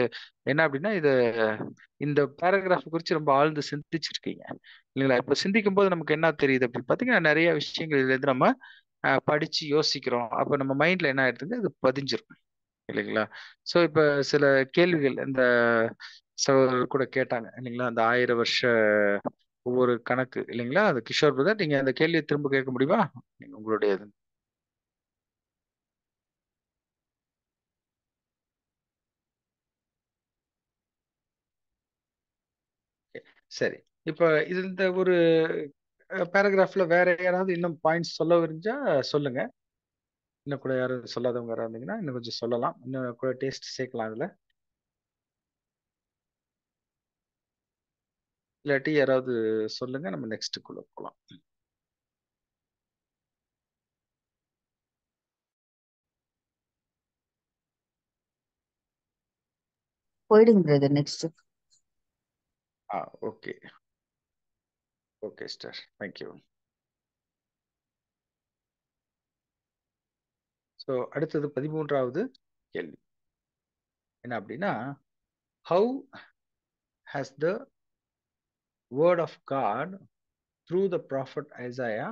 என்ன அப்படின்னா இந்த பேராகிராஃப் குறித்து ரொம்ப ஆழ்ந்து சிந்திச்சிருக்கீங்க இல்லைங்களா. இப்போ சிந்திக்கும் போது நமக்கு என்ன தெரியுது அப்படின்னு பார்த்தீங்கன்னா, நிறைய விஷயங்கள் இதுல இருந்து நம்ம படிச்சு யோசிக்கிறோம். அப்போ நம்ம மைண்ட்ல என்ன ஆயிடுதுங்க, அது பதிஞ்சிரும் இல்லைங்களா. ஸோ இப்போ சில கேள்விகள் இந்த சகோதரர் கூட கேட்டாங்க இல்லைங்களா, அந்த 1000 வருஷ ஒவ்வொரு கணக்கு இல்லைங்களா. அது கிஷோர் பிரதர், நீங்க அந்த கேள்வியை திரும்ப கேட்க முடியுமா, நீங்க உங்களுடைய சரி. இப்ப இந்த ஒரு பேராகிராஃப்ல வேற யாராவது இன்னும் பாயிண்ட்ஸ் சொல்ல விரும்பா சொல்லுங்க. இன்னும் கூட யாரும் சொல்லாதவங்க இருந்தீங்கன்னா இன்னும் கொஞ்சம் சொல்லலாம், இன்னும் கூட டேஸ்ட் சேர்க்கலாம் இதுல. இல்லாட்டி யாராவது சொல்லுங்க, நம்ம நெக்ஸ்ட்டுக்குள்ள போகலாம். போயிடுங்க brother, next. Okay okay star, thank you. So அடுத்தது 13வது கேள்வி என்ன அப்படின்னா, how has the word of God through the prophet Isaiah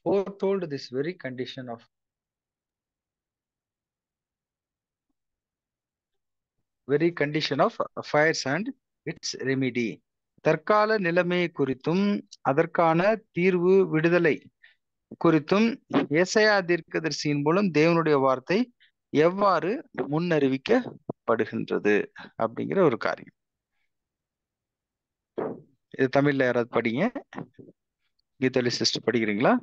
foretold this very condition of affairs and its remedy. தற்கால நிலைமை குறித்தும் அதற்கான தீர்வு விடுதலை குறித்தும் ஏசாயா தீர்க்கதரிசியின் மூலம் தேவனுடைய வார்த்தை எவ்வாறு முன்னறிவிக்கப்படுகின்றது அப்படிங்கிற ஒரு காரியம். இது தமிழ்ல யாராவது படிங்க. கீதாலி சிஸ்டர் படிக்கிறீங்களா?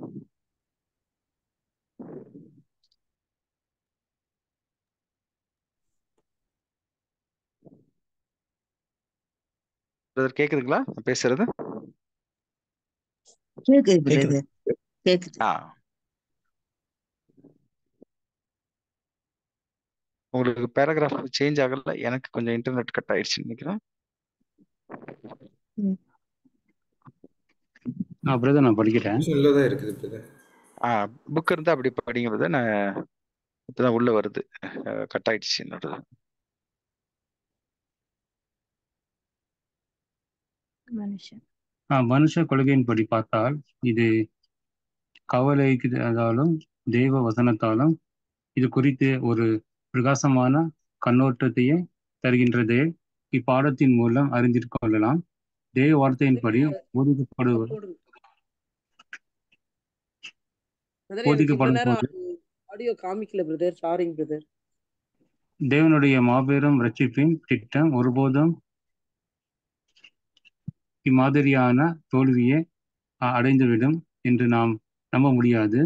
பிரதர் கேக்குதுங்களா பேசுறது? கேக்குது பிரதர், கேக்குது. உங்களுக்கு பேராகிராஃப் சேஞ்ச் ஆகல, எனக்கு கொஞ்சம் இன்டர்நெட் கட் ஆயிடுச்சு நினைக்கிறேன். பிரதர் நான் படிக்கிறேன். தான் இருக்குது பிரதர். புக் இருந்தா அப்படி படிங்க பிரதர். நான் இப்பதான் உள்ள வருது, கட் ஆயிடுச்சு என்னோட. மனுஷ கொள்கையின்படி பார்த்தால் இது கவலைக்குதாலும் தெய்வ வசனத்தாலும் இது குறித்து ஒரு பிரகாசமான கண்ணோட்டத்தையே தருகின்றதே இப்பாடத்தின் மூலம் அறிந்து கொள்ளலாம். தேவ வார்த்தையின்படி போதிக்கப்படும் தேவனுடைய மாபெரும் ரட்சிப்பின் திட்டம் ஒருபோதும் இம்மாதிரியான தோல்வியை அடைந்துவிடும் என்று நாம் நம்ப முடியாது.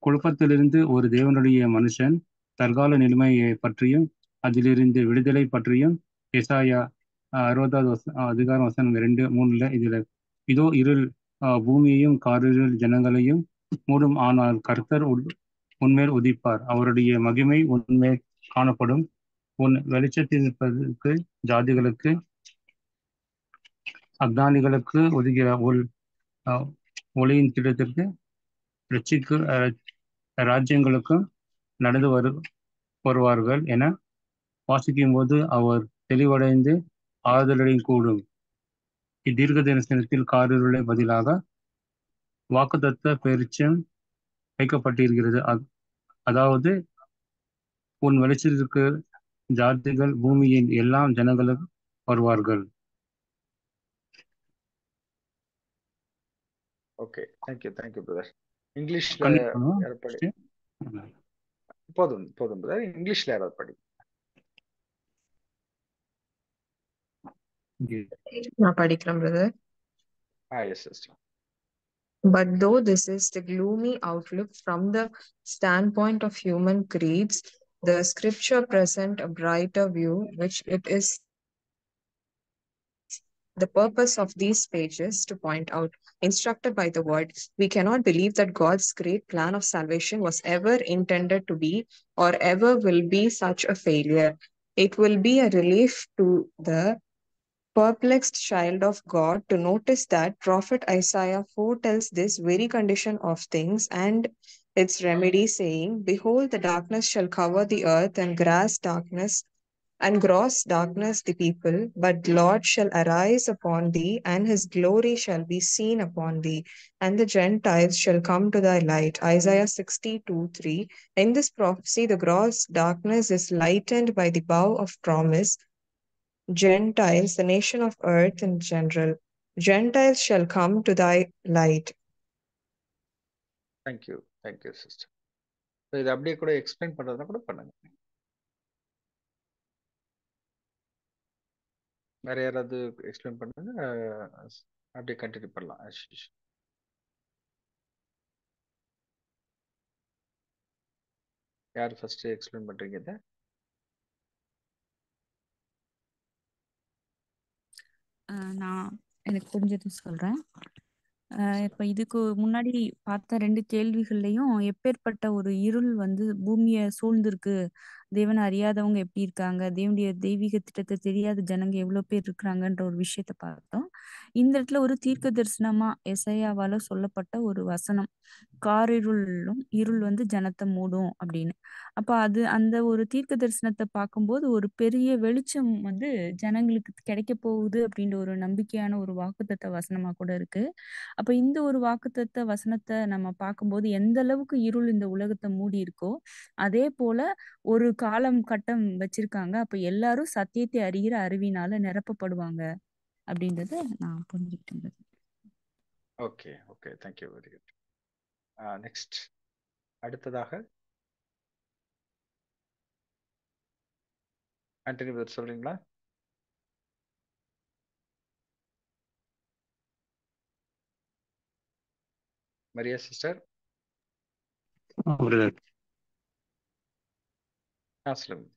குழப்பத்திலிருந்து ஒரு தேவனுடைய மனுஷன் தற்கால நிலைமையை பற்றியும் அதிலிருந்து விடுதலை பற்றியும் ஏசாயா 60வது அதிகாரம் வசனம் 2-3 இதுல, இதோ இருள் பூமியையும் காரிருள் ஜனங்களையும் மூடும், ஆனால் கர்த்தர் உன்மேல் உதிப்பார், அவருடைய மகிமை உன்மேல் காணப்படும், உன் வெளிச்சத்திற்கு ஜாதிகளுக்கு அக்ஞானிகளுக்கு ஒதுகிற ஒளியின் திட்டத்திற்கு ராஜ்யங்களுக்கும் நடந்து வருவார்கள் என வாசிக்கும் போது அவர் தெளிவடைந்து ஆறுதலடையும் கூடும். இத்தீர்க்க தரிசனத்தில் காரிருளை பதிலாக வாக்குத்தத்த பெருச்சம் வைக்கப்பட்டிருக்கிறது. அதாவது உன் வெளிச்சத்திற்கு ஜாதிகள் பூமியின் எல்லா ஜனங்களும் வருவார்கள். Okay, thank you brother. இங்கிலீஷ்ல கண்டிப்பா. யாராவது படி. போதும் பிரதர். இங்கிலீஷ்ல யாராவது படி. நான் படிக்கிறேன் brother. Yes sister. But though this is the gloomy outlook from the standpoint of human creeds, the scripture present a brighter view, which it is the purpose of these pages to point out. Instructed by the word, we cannot believe that God's great plan of salvation was ever intended to be or ever will be such a failure. It will be a relief to the perplexed child of God to notice that prophet Isaiah foretells this very condition of things and its remedy, saying, behold, the darkness shall cover the earth, and gross darkness the people, but the Lord shall arise upon thee, and his glory shall be seen upon thee, and the Gentiles shall come to thy light. Isaiah 62:3. In this prophecy, the gross darkness is lightened by the bow of promise. Gentiles, the nation of earth in general. Gentiles shall come to thy light. Thank you sister. இது அப்படியே கூட எக்ஸ்பிளைன் பண்றதுனா கூட பண்ணுங்க. வேற யாராவது எக்ஸ்பிளைன் பண்ணுங்க, அப்படியே கண்டினியூ பண்ணலாம். யார் ஃபர்ஸ்ட் எக்ஸ்பிளைன் பண்றீங்க இதை? நான் எனக்கு புரிஞ்சது சொல்றேன். இப்ப இதுக்கு முன்னாடி பார்த்த 2 கேள்விகள்லயும் எப்பேற்பட்ட ஒரு இருள் வந்து பூமிய சூழ்ந்திருக்கு, தேவனை அறியாதவங்க எப்படி இருக்காங்க, தேவனுடைய தெய்வீக திட்டத்தை தெரியாத ஜனங்க எவ்வளவு பேர் இருக்கிறாங்கன்ற ஒரு விஷயத்த பார்த்தோம். இந்த இடத்துல ஒரு தீர்க்க தரிசனமா எசையாவால சொல்லப்பட்ட ஒரு வசனம், காரிருளும் இருள் வந்து ஜனத்தை மூடும் அப்படின்னு. அப்ப அந்த ஒரு தீர்க்க தரிசனத்தை பார்க்கும்போது ஒரு பெரிய வெளிச்சம் வந்து ஜனங்களுக்கு கிடைக்க போகுது அப்படின்ற ஒரு நம்பிக்கையான ஒரு வாக்குத்தத்த வசனமா கூட இருக்கு. அப்ப இந்த ஒரு வாக்குத்தத்த வசனத்தை நம்ம பார்க்கும்போது எந்த அளவுக்கு இருள் இந்த உலகத்தை மூடி இருக்கோ, அதே போல ஒரு கட்டம் வச்சிருக்காங்க. அப்ப எல்லாரும் சத்தியத்தை அறிகிற அறிவினால நிரப்பப்படுவாங்க அப்படின்றத நான் புரிஞ்சுக்கிட்டேன். Okay, thank you, very good. Next, அடுத்ததாக ஆண்டனி பிரதர் சொல்றீங்களா? மரியா சிஸ்டர். பிரதர் சொல்லுங்க.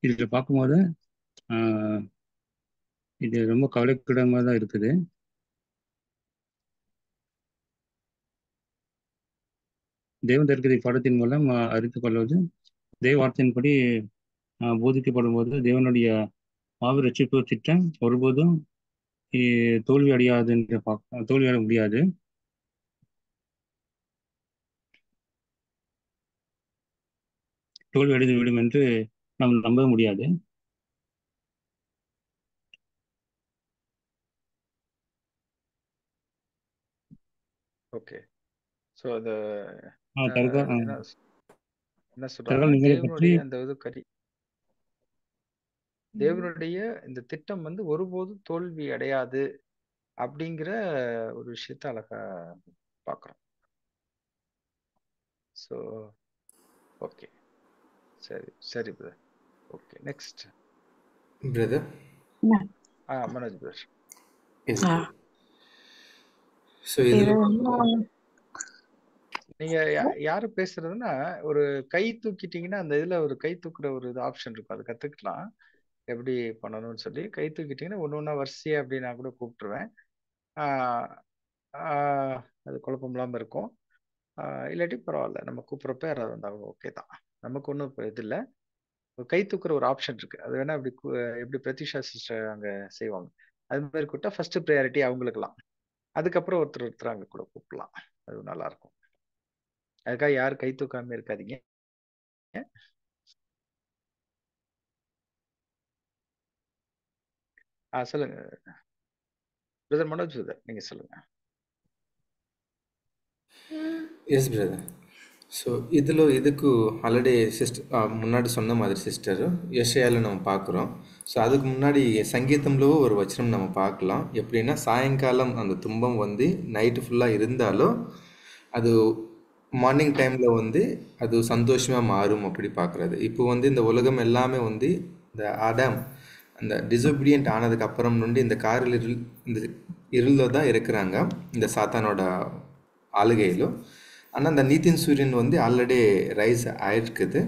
இதுல பார்க்கும்போது இது ரொம்ப கவலைக்கிடமா தான் இருக்குது. தேவ தரிக்கதை பாடத்தின் மூலம் அறிந்து கொள்வது, தேவ வார்த்தையின்படி போதிக்கப்படும் போது தேவனுடைய ஆவி ரட்சிப்பு திட்டம் ஒருபோதும் தோல்வி அடையாது என்று தோல்வி அடைய முடியாது. தோல்வி அடைந்து விடும் என்று நாம் நம்ப முடியாது. ஓகே, சோ அது என்ன சொல்றாங்க, தேவனுடைய இந்த திட்டம் வந்து ஒருபோதும் தோல்வி அடையாது அப்படிங்கிற ஒரு விஷயத்த அழகா பார்க்குறோம். ஸோ ஓகே, சரி brother. Okay, next brother. Manoj brother. So இதில் நீங்க யாரு பேசுறதுன்னா ஒரு கை தூக்கிட்டீங்கன்னா அந்த இதுல ஒரு கை தூக்குற ஒரு இது ஆப்ஷன் இருக்கும், அது கத்துக்கலாம் எப்படி பண்ணணும்னு சொல்லி. கை தூக்கிட்டீங்கன்னா ஒன்னொன்னா வரிசையா அப்படி நான் கூட கூப்பிட்டுருவேன். அது குழப்பம் இல்லாம இருக்கும். இல்லாட்டி பரவாயில்ல, நம்ம கூப்பிட்றப்ப யாராவது வந்தாலும் ஓகே தான். நமக்கு ஒன்றும் இப்போ இது இல்லை. கை தூக்குற ஒரு ஆப்ஷன் இருக்கு. அது வேணா அப்படி எப்படி பிரதிஷா சிஸ்டர் அங்கே செய்வாங்க, அது மாதிரி கூப்பிட்டா ஃபர்ஸ்ட் ப்ரையாரிட்டி அவங்களுக்குலாம். அதுக்கப்புறம் ஒருத்தர் அங்கே கூட கூப்பிடலாம். அது நல்லா இருக்கும். அதுக்காக யாரும் கை தூக்காம இருக்காதீங்க. சொல்லுங்க பிரதர் மனோஜ் பிரதர், நீங்க சொல்லுங்க. Yes brother. ஸோ இதுக்கு ஆல்ரெடி சிஸ்டர் முன்னாடி சொன்ன மாதிரி சிஸ்டர் யெஷயால நம்ம பார்க்குறோம். ஸோ அதுக்கு முன்னாடி சங்கீதம்லோ ஒரு வச்சனம் நம்ம பார்க்கலாம். எப்படின்னா சாயங்காலம் அந்த துன்பம் வந்து நைட்டு ஃபுல்லாக இருந்தாலும் அது மார்னிங் டைமில் வந்து அது சந்தோஷமாக மாறும் அப்படி பார்க்குறது. இப்போ வந்து இந்த உலகம் எல்லாமே வந்து இந்த ஆடாம் அந்த டிசொபீடியன்ட் ஆனதுக்கு அப்புறம் நொண்டி இந்த இந்த இருளில் தான் இருக்கிறாங்க, இந்த சாத்தானோட ஆளுகையிலும். ஆனால் அந்த நீதின் சூரியன் வந்து ஆல்ரெடி ரைஸ் ஆயிருக்குது,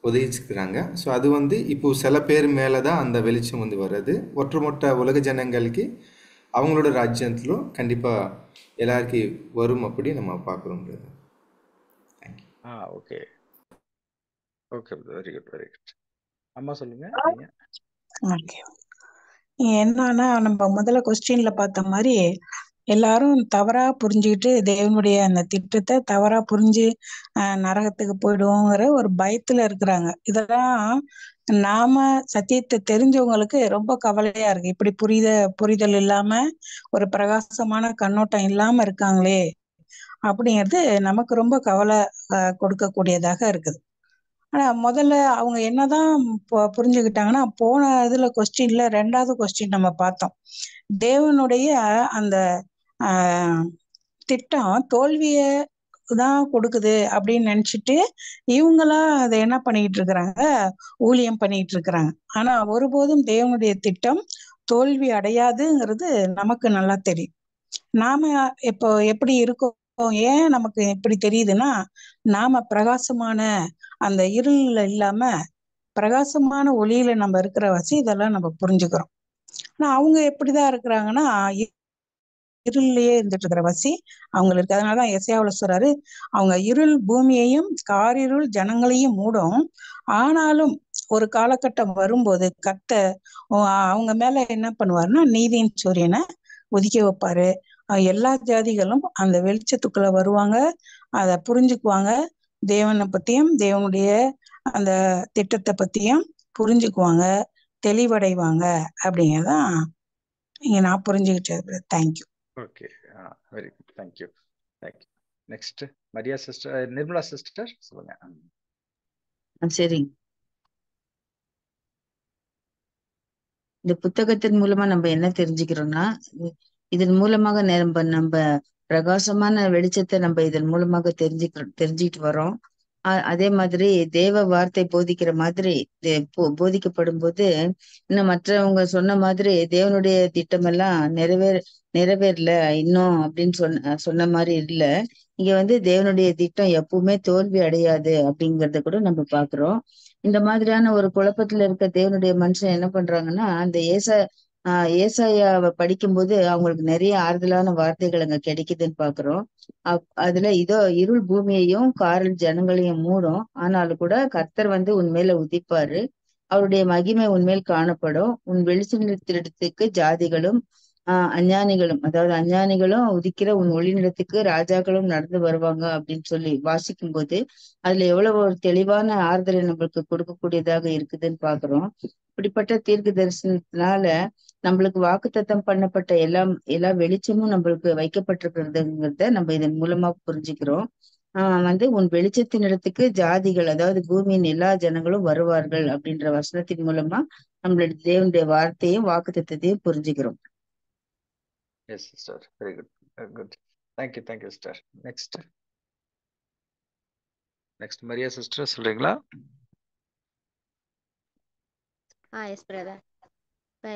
உதயிச்சுக்கிறாங்க. ஸோ அது வந்து இப்போ சில பேர் மேலே தான் அந்த வெளிச்சம் வந்து வர்றது. ஒட்டுமொத்த உலக ஜனங்களுக்கு அவங்களோட ராஜ்யத்திலும் கண்டிப்பாக எல்லாருக்கும் வரும் அப்படி நம்ம பார்க்குறோம். Thank you. Okay okay, very good very good. அம்மா சொல்லுங்க நீங்க. ஓகே, என்னன்னா நம்ம முதல்ல கொஸ்டின்ல பார்த்த மாதிரி எல்லாரும் தவறா புரிஞ்சுக்கிட்டு தேவனுடைய அந்த திட்டத்தை தவறா புரிஞ்சு நரகத்துக்கு போயிடுவோங்கிற ஒரு பயத்துல இருக்கிறாங்க. இதெல்லாம் நாம சத்தியத்தை தெரிஞ்சவங்களுக்கு ரொம்ப கவலையா இருக்கு. இப்படி புரிதல் இல்லாம ஒரு பிரகாசமான கண்ணோட்டம் இல்லாம இருக்காங்களே அப்படிங்கிறது நமக்கு ரொம்ப கவலை கொடுக்கக்கூடியதாக இருக்குது. ஆனா முதல்ல அவங்க என்னதான் புரிஞ்சுக்கிட்டாங்கன்னா, போன இதுல கொஸ்டின்ல 2வது கொஸ்டின் நம்ம பார்த்தோம். தேவனுடைய அந்த திட்டம் தோல்விய தான் கொடுக்குது அப்படின்னு நினைச்சிட்டு இவங்களா அதை என்ன பண்ணிட்டு இருக்கிறாங்க, ஊழியம் பண்ணிட்டு இருக்கிறாங்க. ஆனா ஒருபோதும் தேவனுடைய திட்டம் தோல்வி அடையாதுங்கிறது நமக்கு நல்லா தெரியும். நாம இப்போ எப்படி இருக்கோம், ஏன் நமக்கு எப்படி தெரியுதுன்னா, நாம பிரகாசமான அந்த இருள்ல இல்லாம பிரகாசமான ஒளியில நம்ம இருக்கிற வச்சு இதெல்லாம் நம்ம புரிஞ்சுக்கிறோம். ஆனா அவங்க எப்படிதான் இருக்கிறாங்கன்னா, இருள்லயே இருந்துட்டு இருக்கிற வசி அவங்களுக்கு. அதனாலதான் எசையாவுல சொல்றாரு, அவங்க இருள் பூமியையும் காரிருள் ஜனங்களையும் மூடும், ஆனாலும் ஒரு காலகட்டம் வரும்போது அவங்க மேல என்ன பண்ணுவாருன்னா நீதியின் சூரியனை உதிக்க வைப்பாரு. எல்லா ஜாதிகளும் அந்த வெளிச்சத்துக்குள்ள வருவாங்க, அதை புரிஞ்சுக்குவாங்க, தேவனை பத்தியும் தேவனுடைய அந்த திட்டத்தை பத்தியும் புரிஞ்சுக்குவாங்க, தெளிவடைவாங்க. அப்படிங்கிறதான் இங்க நான் புரிஞ்சுக்கிட்டது. Thank you. Okay, very good, thank you thank you. Next Maria sister, Nirmala sister சொல்லுங்க. சரி, இந்த புத்தகத்தின் மூலமா நம்ம என்ன தெரிஞ்சுக்கிறோம்னா, இதன் மூலமாக நம்ம பிரகாசமான வெளிச்சத்தை நம்ம இதன் மூலமாக தெரிஞ்சுக்கிட்டு வரோம். அதே மாதிரி தேவ வார்த்தை போதிக்கிற மாதிரி போதிக்கப்படும் போது இன்னும் மற்றவங்க சொன்ன மாதிரி தேவனுடைய திட்டம் எல்லாம் நிறைவேறல இன்னும் அப்படின்னு சொன்ன மாதிரி இல்ல. இங்க வந்து தேவனுடைய திட்டம் எப்பவுமே தோல்வி அடையாது அப்படிங்கறத கூட நம்ம பாக்குறோம். இந்த மாதிரியான ஒரு குழப்பத்துல இருக்க தேவனுடைய மனுஷன் என்ன பண்றாங்கன்னா, அந்த ஏசாயாவை படிக்கும்போது அவங்களுக்கு நிறைய ஆறுதலான வார்த்தைகள் அங்க கிடைக்குதுன்னு பாக்குறோம். அதுல இதோ இருள் பூமியையும் காரில் ஜனங்களையும் மூடும், ஆனாலும் கூட கர்த்தர் வந்து உன்மேல உதிப்பாரு, அவருடைய மகிமை உன்மேல் காணப்படும், உன் வெளிச்சத்திற்கு ஜாதிகளும் அஞ்ஞானிகளும், அதாவது அஞ்ஞானிகளும் உதிக்கிற உன் ஒளிநிலத்துக்கு ராஜாக்களும் நடந்து வருவாங்க அப்படின்னு சொல்லி வாசிக்கும் போது அதுல எவ்வளவு ஒரு தெளிவான ஆறுதலை நம்மளுக்கு கொடுக்கக்கூடியதாக இருக்குதுன்னு பாக்குறோம். இப்படிப்பட்ட தீர்க்க தரிசனத்தினால நம்மளுக்கு வாக்குத்தத்தம் பண்ணப்பட்ட எல்லா வெளிச்சமும் நம்மளுக்கு வைக்கப்பட்டிருக்கிறதுங்கிறத நம்ம இதன் மூலமா புரிஞ்சுக்கிறோம். வந்து உன் வெளிச்சத்தின் இடத்துக்கு ஜாதிகள், அதாவது பூமியின் எல்லா ஜனங்களும் வருவார்கள் அப்படின்ற வசனத்தின் மூலமா நம்மளுடைய தேவனுடைய வார்த்தையும் வாக்குத்தத்தையும் புரிஞ்சுக்கிறோம். Yes sister, very good good, thank you thank you sister. Next Maria sister சொல்றீங்களா? Yes brother. இப்போ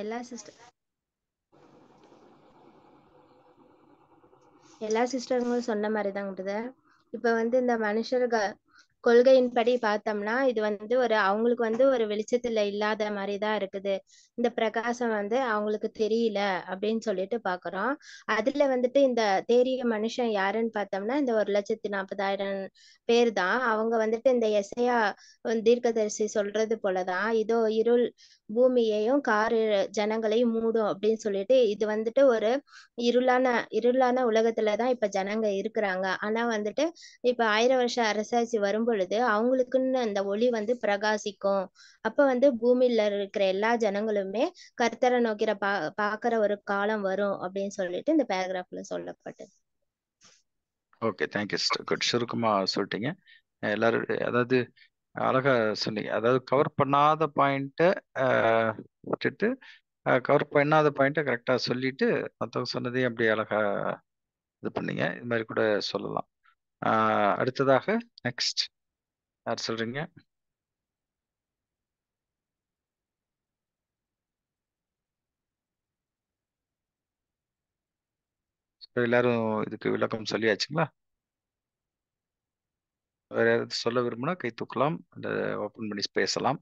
எல்லா சிஸ்டருங்களும் சொன்ன மாதிரி தாங்க பிரதர். இப்போ வந்து இந்த கொள்கையின்படி பார்த்தோம்னா இது வந்து அவங்களுக்கு வந்து ஒரு வெளிச்சத்துல இல்லாத மாதிரி தான் இருக்குது. இந்த பிரகாசம் வந்து அவங்களுக்கு தெரியல அப்படின்னு சொல்லிட்டு பாக்குறோம். அதுல வந்துட்டு இந்த தேறிய மனுஷன் யாருன்னு பார்த்தோம்னா இந்த 1,40,000 பேர் தான். அவங்க வந்துட்டு இந்த எசையா தீர்க்கதரிசி சொல்றது போலதான், இதோ இருள் பூமியையும் ஜனங்களையும் மூடும் அப்படின்னு சொல்லிட்டு, இது வந்துட்டு ஒரு இருளான உலகத்துலதான் இப்ப ஜனங்க இருக்கிறாங்க. ஆனா வந்துட்டு இப்ப 1000 வருஷ அரசாட்சி வரும் பொழுது அவங்களுக்குன்னு அந்த ஒளி வந்து பிரகாசிக்கும். அப்ப வந்து பூமியில இருக்கிற எல்லா ஜனங்களுமே கர்த்தரை நோக்கிற பாக்குற ஒரு காலம் வரும் அப்படின்னு சொல்லிட்டு இந்த பேராகிராஃப்ல சொல்லப்பட்டது. Okay, thank you sister. குட். சுருக்கமா சொல்லிட்டீங்க எல்லாரும். அதாவது அழகா சொன்னீங்க. அதாவது கவர் பண்ணாத பாயிண்ட்டை விட்டுட்டு கவர் பண்ணாத பாயிண்ட்டை கரெக்டாக சொல்லிட்டு மற்றவங்க சொன்னதையும் அப்படி அழகா இது பண்ணீங்க. இது மாதிரி கூட சொல்லலாம். அடுத்ததாக நெக்ஸ்ட் யார் சொல்றீங்க? எல்லாரும் இதுக்கு விளக்கம் சொல்லியாச்சுங்களா? வேற யாராவது சொல்ல விரும்பினா கை தூக்கலாம், அந்த ஓப்பன் பண்ணி பேசலாம்.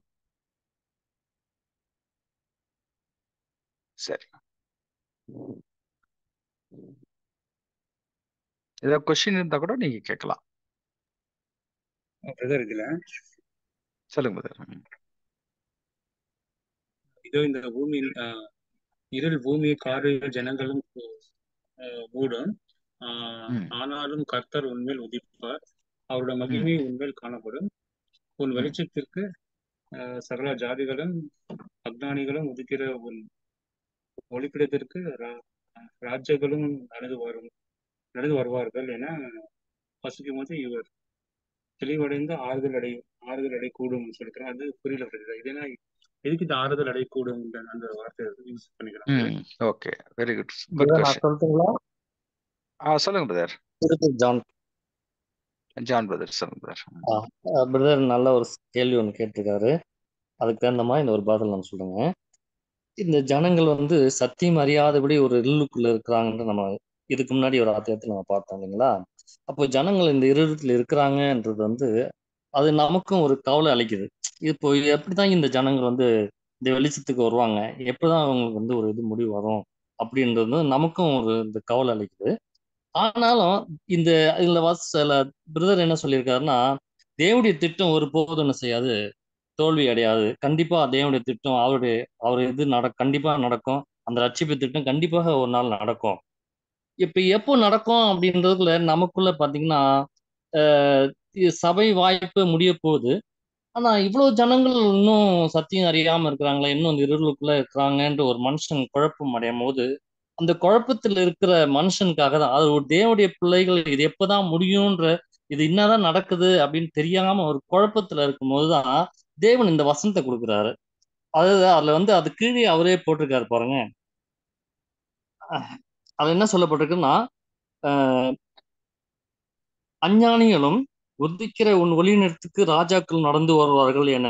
சரி, ஏதாவது கொஸ்டின் இருந்தா கூட நீங்க கேட்கலாம். பிரதர் இதுல சொல்லுங்க பிரதர். இதோ இந்த பூமியில் இருள் பூமியை காடு ஜனங்களும் மூடும், ஆனாலும் கர்த்தர் உன்மேல் உதிப்பார், அவருடைய மகிமை உன்மேல் காணப்படும். உன் வெளிச்சத்திற்கு சகல ஜாதிகளும் அக்ஞானிகளும் உதிக்கிற உன் ஒளிப்பிடத்திற்கு ராஜ்யங்களும் நடந்து வருவார்கள் என வசிக்கும் போது இவர் தெளிவடைந்து ஆறுதல் அடை கூடும் சொல்லிக்கிறேன். அது புரியல பிரதர். இதனா எதுக்கு இந்த ஆறுதல் அடை கூடும் அந்த வார்த்தை யூஸ் பண்ணிக்கலாம்? Okay, very good. Good question. சொல்றீங்களா? சொல்லுங்க பிரதர். ஜான் பிரதர் சொல்லுங்க பிரதர். பிரதர் நல்ல ஒரு கேள்வி ஒன்று கேட்டிருக்காரு. அதுக்கு தகுந்த மாதிரி இந்த ஒரு பதில் நான் சொல்றேங்க. இந்த ஜனங்கள் வந்து சத்தியம் அறியாதபடி ஒரு இருளுக்குள்ள இருக்கிறாங்கன்னு நம்ம இதுக்கு முன்னாடி ஒரு அத்தியாயத்தில் நம்ம பார்த்தோம் இல்லைங்களா? அப்போ ஜனங்கள் இந்த இருளத்துல இருக்கிறாங்கன்றது வந்து அது நமக்கும் ஒரு கவலை அளிக்குது. இப்போ எப்படிதான் இந்த ஜனங்கள் வந்து இந்த வெளிச்சத்துக்கு வருவாங்க, எப்படிதான் அவங்களுக்கு வந்து ஒரு இது முடிவு வரும் அப்படின்றது வந்து நமக்கும் ஒரு இந்த கவலை அளிக்குது. ஆனாலும் இந்த இதுல சில பிரதர் என்ன சொல்லியிருக்காருன்னா, தேவனுடைய திட்டம் ஒரு போதும் என்ன செய்யாது, தோல்வி அடையாது. கண்டிப்பா தேவனுடைய திட்டம் அவர் இது கண்டிப்பா நடக்கும். அந்த ரட்சிப்பு திட்டம் கண்டிப்பாக ஒரு நாள் நடக்கும். இப்ப எப்போ நடக்கும் அப்படின்றதுக்குள்ள நமக்குள்ள பாத்தீங்கன்னா சபை வாய்ப்பு முடிய போகுது. ஆனா இவ்வளவு ஜனங்கள் இன்னும் சத்தியம் அறியாம இருக்கிறாங்களே, இன்னும் இந்த இருளுக்குள்ள இருக்கிறாங்கன்ற ஒரு மனுஷன் குழப்பம் அடையும் போது, அந்த குழப்பத்தில் இருக்கிற மனுஷனுக்காக தான், அது ஒரு தேவனுடைய பிள்ளைகள் இது எப்பதான் முடியும்ன்ற, இது என்னதான் நடக்குது அப்படின்னு தெரியாம ஒரு குழப்பத்துல இருக்கும் போதுதான் தேவன் இந்த வசனத்தை கொடுக்குறாரு. அதாவது அதுல வந்து அது கீழே அவரே போட்டிருக்காரு பாருங்க. அது என்ன சொல்லப்பட்டிருக்குன்னா, அஞ்ஞானிகளும் உதிக்கிற உன் ஒளியினத்துக்கு ராஜாக்கள் நடந்து வருவார்கள் என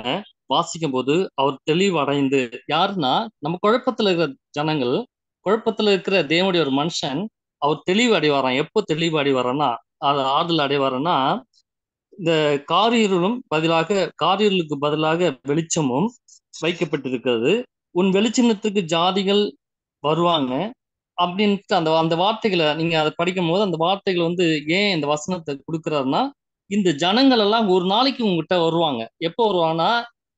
வாசிக்கும் போது அவர் தெளிவடைந்து, யாருன்னா நம்ம குழப்பத்துல இருக்கிற ஜனங்கள், குழப்பத்துல இருக்கிற தேவனுடைய ஒரு மனுஷன் அவர் தெளிவு அடைவாராம். எப்போ தெளிவு அடைவாரன்னா, அது ஆறுதல் அடைவாரன்னா, இந்த காரிருளுக்கு பதிலாக வெளிச்சமும் வைக்கப்பட்டிருக்கிறது, உன் வெளிச்சத்துக்கு ஜாதிகள் வருவாங்க அப்படின்ட்டு அந்த வார்த்தைகளை நீங்க அதை படிக்கும் போது அந்த வார்த்தைகள் வந்து ஏன் இந்த வசனத்தை கொடுக்குறாருன்னா, இந்த ஜனங்கள் எல்லாம் ஒரு நாளைக்கு உங்ககிட்ட வருவாங்க. எப்போ வருவாங்கன்னா,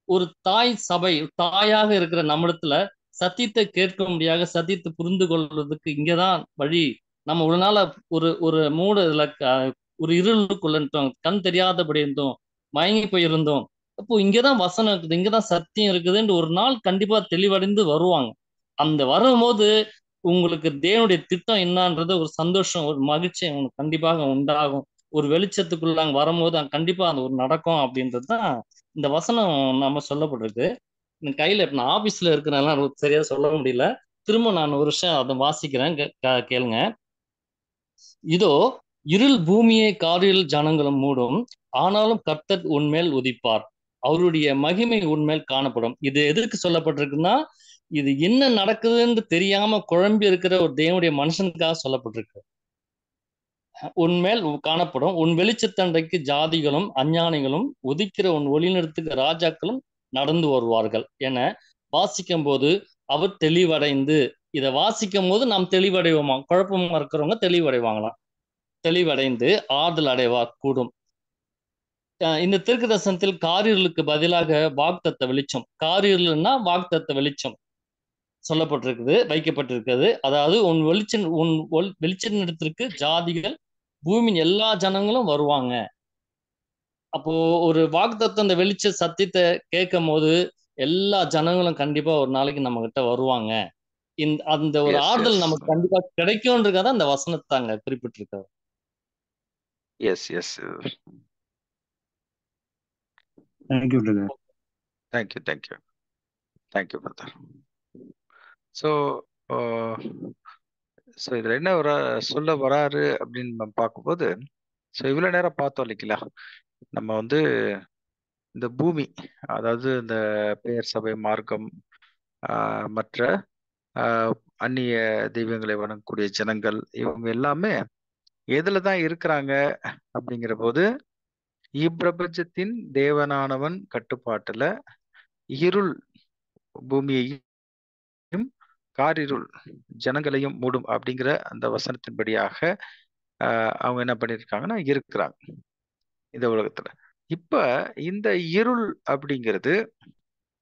ஒரு தாய் சபை தாயாக இருக்கிற நம்மிடத்துல சத்தியத்தை கேட்க முடியாத, சத்தியத்தை புரிந்து கொள்வதற்கு இங்கதான் வழி. நம்ம ஒரு நாள ஒரு மூட இதுல ஒரு இருளுக்குள்ள இருந்தோம், கண் தெரியாதபடி இருந்தோம், மயங்கி போயிருந்தோம். அப்போ இங்கதான் வசனம் இருக்குது, இங்கதான் சத்தியம் இருக்குதுன்னு ஒரு நாள் கண்டிப்பா தெளிவடைந்து வருவாங்க. அந்த வரும்போது உங்களுக்கு தேவனுடைய திட்டம் என்னன்றது ஒரு சந்தோஷம், ஒரு மகிழ்ச்சி உங்களுக்கு கண்டிப்பாக உண்டாகும். ஒரு வெளிச்சத்துக்குள்ள வரும்போது கண்டிப்பா அந்த ஒரு நடக்கும் அப்படின்றதுதான் இந்த வசனம் நம்ம சொல்லப்பட்டிருக்கு. என் கையில இப்ப நான் ஆபீஸ்ல இருக்கிறனால சரியா சொல்ல முடியல. திரும்ப நான் ஒரு விஷயம் அதை வாசிக்கிறேன், கேளுங்க. இதோ இருள் பூமியை காரில் ஜனங்களும் மூடும், ஆனாலும் கர்த்தர் உன்மேல் உதிப்பார், அவருடைய மகிமை உன்மேல் காணப்படும். இது எதற்கு சொல்லப்பட்டிருக்குன்னா, இது என்ன நடக்குதுன்னு தெரியாம குழம்பி இருக்கிற ஒரு தேவனுடைய மனுஷனுக்காக சொல்லப்பட்டிருக்கு. உன்மேல் காணப்படும். உன் வெளிச்சத்தண்டைக்கு ஜாதிகளும் அஞ்ஞானிகளும் உதிக்கிற உன் ஒளிநிறத்துக்கு ராஜாக்களும் நடந்து வருவார்கள் என வாசிக்கும் போது அவர் தெளிவடைந்து, இதை வாசிக்கும் போது நாம் தெளிவடைவோமா? குழப்பமா இருக்கிறவங்க தெளிவடைவாங்களாம். தெளிவடைந்து ஆறுதல் அடைவார் கூடும். இந்த தீர்க்க தரிசனத்தில் காரிருளுக்கு பதிலாக வாக்தத்த வெளிச்சம், காரிருள்னா வாக்தத்த வெளிச்சம் சொல்லப்பட்டிருக்குது, வைக்கப்பட்டிருக்கிறது. அதாவது உன் வெளிச்ச நிறத்திற்கு ஜாதிகள் பூமியின் எல்லா ஜனங்களும் வருவாங்க. அப்போ ஒரு வாக்குத்தத்தம், அந்த வெளிச்ச சத்தியத்தை கேட்கும் போது எல்லா ஜனங்களும் கண்டிப்பா ஒரு நாளைக்கு நம்ம கிட்ட வருவாங்க. அந்த ஒரு எஸ் ஆறுதல் எஸ் நமக்கு கண்டிப்பா கிடைக்கும்ன்றத அந்த வசனத்தை அங்க குறிப்பிட்டிருக்காரு. Yes yes thank you brother. Thank you thank you thank you brother. So so இதில் என்ன சொல்ல வராரு அப்படின்னு நம்ம பார்க்கும்போது, ஸோ இவ்வளோ நேரம் பார்த்தோம் இல்லைங்களா, நம்ம வந்து இந்த பூமி, அதாவது இந்த பெயர் சபை மார்க்கம், மற்ற அந்நிய தெய்வங்களை வணங்கக்கூடிய ஜனங்கள், இவங்க எல்லாமே எதுல தான் இருக்கிறாங்க அப்படிங்கிற போது, இப்பிரபஞ்சத்தின் தேவனானவன் கட்டுப்பாட்டுல இருள் பூமியையும் காரிருள் ஜனங்களையும் மூடும் அப்படிங்கிற அந்த வசனத்தின்படியாக அவங்க என்ன பண்ணியிருக்காங்கன்னா இருக்கிறாங்க இந்த உலகத்துல. இப்ப இந்த இருள் அப்படிங்கிறது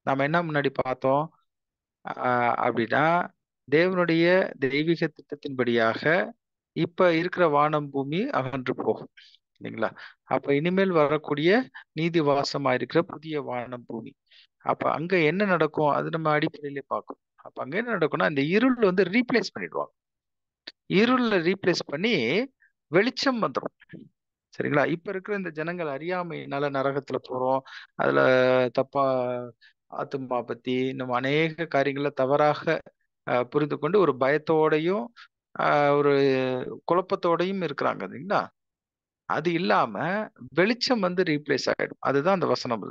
நம்ம என்ன முன்னாடி பார்த்தோம் அப்படின்னா, தேவனுடைய தெய்வீக திட்டத்தின்படியாக இப்ப இருக்கிற வானம் பூமி அகன்று போகும் இல்லைங்களா. அப்ப இனிமேல் வரக்கூடிய நீதி வாசமா இருக்கிற புதிய வானம் பூமி, அப்ப அங்க என்ன நடக்கும் அது நம்ம அடிப்படையிலே பார்க்கணும். அப்ப அங்க என்ன நடக்கும்னா, இந்த இருள் வந்து ரீப்ளேஸ் பண்ணிடுவாங்க. இருள்ல ரீப்ளேஸ் பண்ணி வெளிச்சம் வந்துடும். சரிங்களா. இப்ப இருக்கிற இந்த ஜனங்கள் அறியாமையினால நரகத்துல போறோம், அதுல தப்பா ஆத்துமா பத்தி நம்ம அநேக காரியங்களை தவறாக புரிந்து கொண்டு ஒரு பயத்தோடையும் ஒரு குழப்பத்தோடையும் இருக்கிறாங்க இல்லைங்களா. அது இல்லாம வெளிச்சம் வந்து ரீப்ளேஸ் ஆயிடும். அதுதான் அந்த வசனம்.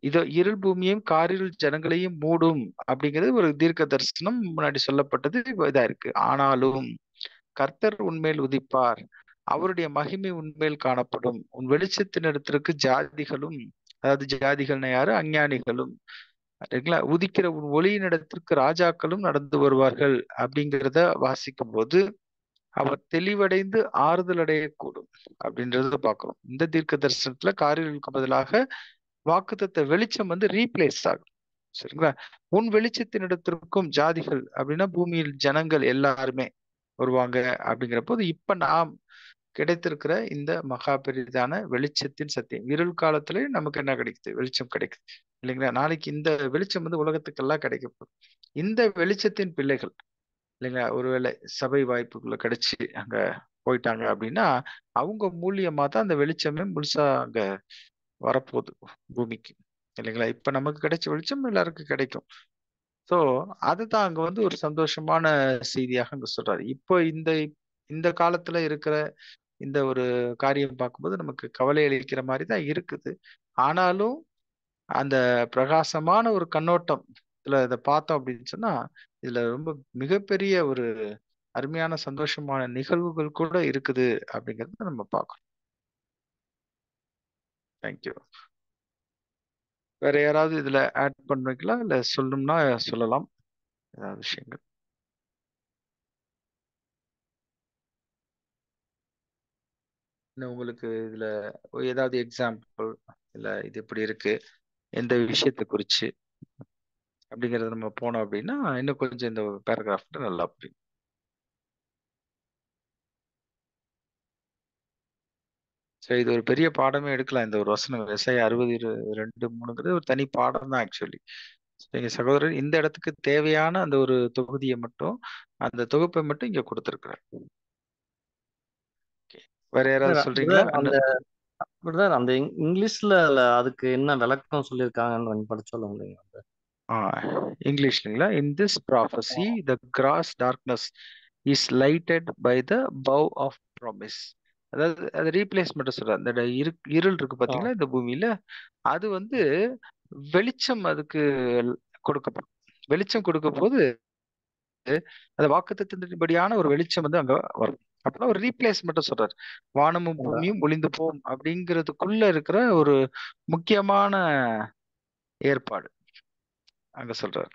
இதோ இருள் பூமியையும் காரிருள் ஜனங்களையும் மூடும் அப்படிங்கிறது ஒரு தீர்க்க தரிசனம் முன்னாடி சொல்லப்பட்டது இதா இருக்கு. ஆனாலும் கர்த்தர் உன்மேல் உதிப்பார், அவருடைய மகிமை உன்மேல் காணப்படும், உன் வெளிச்சத்தின் இடத்திற்கு ஜாதிகளும், அதாவது ஜாதிகள்னா யாரு, அஞ்ஞானிகளும் உதிக்கிற உன் ஒளியின் இடத்திற்கு ராஜாக்களும் நடந்து வருவார்கள் அப்படிங்கிறத வாசிக்கும் போது அவர் தெளிவடைந்து ஆறுதல் அடையக்கூடும் அப்படின்றத பார்க்கிறோம். இந்த தீர்க்க தரிசனத்துல காரிருளுக்கு பதிலாக வாக்குத்தத்த வெளிச்சம் வந்து ரீப்ளேஸ் ஆகும். சரிங்களா. உன் வெளிச்சத்தின் இடத்திற்கும் ஜாதிகள் அப்படின்னா பூமியில் ஜனங்கள் எல்லாருமே வருவாங்க அப்படிங்கிற போது இப்ப நாம் கிடைத்திருக்கிற இந்த மகா பெரிதான வெளிச்சத்தின் சத்தியம், இருள் காலத்துல நமக்கு என்ன கிடைக்குது, வெளிச்சம் கிடைக்குது இல்லைங்களா. நாளைக்கு இந்த வெளிச்சம் வந்து உலகத்துக்கெல்லாம் கிடைக்க போகுது. இந்த வெளிச்சத்தின் பிள்ளைகள் இல்லைங்களா, ஒருவேளை சபை வாய்ப்புக்குள்ள கிடைச்சு அங்க போயிட்டாங்க அப்படின்னா அவங்க மூலியமா தான் அந்த வெளிச்சமே முழுசா அங்க வரப்போகுது பூமிக்கு இல்லைங்களா. இப்ப நமக்கு கிடைச்ச வெளிச்சம் எல்லாருக்கும் கிடைக்கும். ஸோ அதுதான் அங்க வந்து ஒரு சந்தோஷமான செய்தியாக அங்க சொல்றாரு. இப்போ இந்த காலத்துல இருக்கிற இந்த ஒரு காரியம் பார்க்கும்போது நமக்கு கவலை அளிக்கிற மாதிரி தான் இருக்குது. ஆனாலும் அந்த பிரகாசமான ஒரு கண்ணோட்டம் இதை பார்த்தோம் அப்படின்னு சொன்னா இதுல ரொம்ப மிகப்பெரிய ஒரு அருமையான சந்தோஷமான நிகழ்வுகள் கூட இருக்குது அப்படிங்கறத நம்ம பார்க்கணும். தேங்க்யூ. வேற யாராவது இதுல ஆட் பண்ணுவீங்களா, இல்ல சொல்லணும்னா சொல்லலாம் ஏதாவது விஷயங்கள். இன்னும் உங்களுக்கு இதுல ஏதாவது எக்ஸாம்பிள், இல்ல இது எப்படி இருக்கு எந்த விஷயத்தை குறிச்சு அப்படிங்கறத நம்ம போனோம் அப்படின்னா இன்னும் கொஞ்சம் இந்த பேராகிராஃப்ல நல்லா புரியும். சரி, இது ஒரு பெரிய பாடமே எடுக்கலாம். இந்த ஒரு வசனம் விவசாய 60:2-3 ஒரு தனி பாடம் தான் ஆக்சுவலி. எங்க சகோதரர் இந்த இடத்துக்கு தேவையான அந்த ஒரு தொகுதியை மட்டும், அந்த தொகுப்பை மட்டும் இங்க கொடுத்திருக்கிறார். வேற யாராவது சொல்றீங்களா? அந்த இங்கிலீஷ்ல அதுக்கு என்ன விளக்கம் சொல்லியிருக்காங்கன்னு படிச்சு சொல்ல முடியுங்க? இங்கிலீஷ்லங்களா? In this prophecy the gross darkness is lighted by the bow of promise. அதாவது அது ரீப்ளேஸ்மெண்ட் சொல்ற அந்த இருள் இருக்கு பாத்தீங்களா இந்த பூமியில, அது வந்து வெளிச்சம் அதுக்கு கொடுக்கப்படும். வெளிச்சம் கொடுக்க போது அந்த வாக்குத்தத்தத்தின்படியான ஒரு வெளிச்சம் வந்து அங்க வரும். அப்படின்னா ஒரு ரீப்ளேஸ்மெண்ட் சொல்றாரு. வானமும் பூமியும் ஒளிந்து போகும் அப்படிங்கிறதுக்குள்ள இருக்கிற ஒரு முக்கியமான ஏற்பாடு அங்க சொல்றாரு.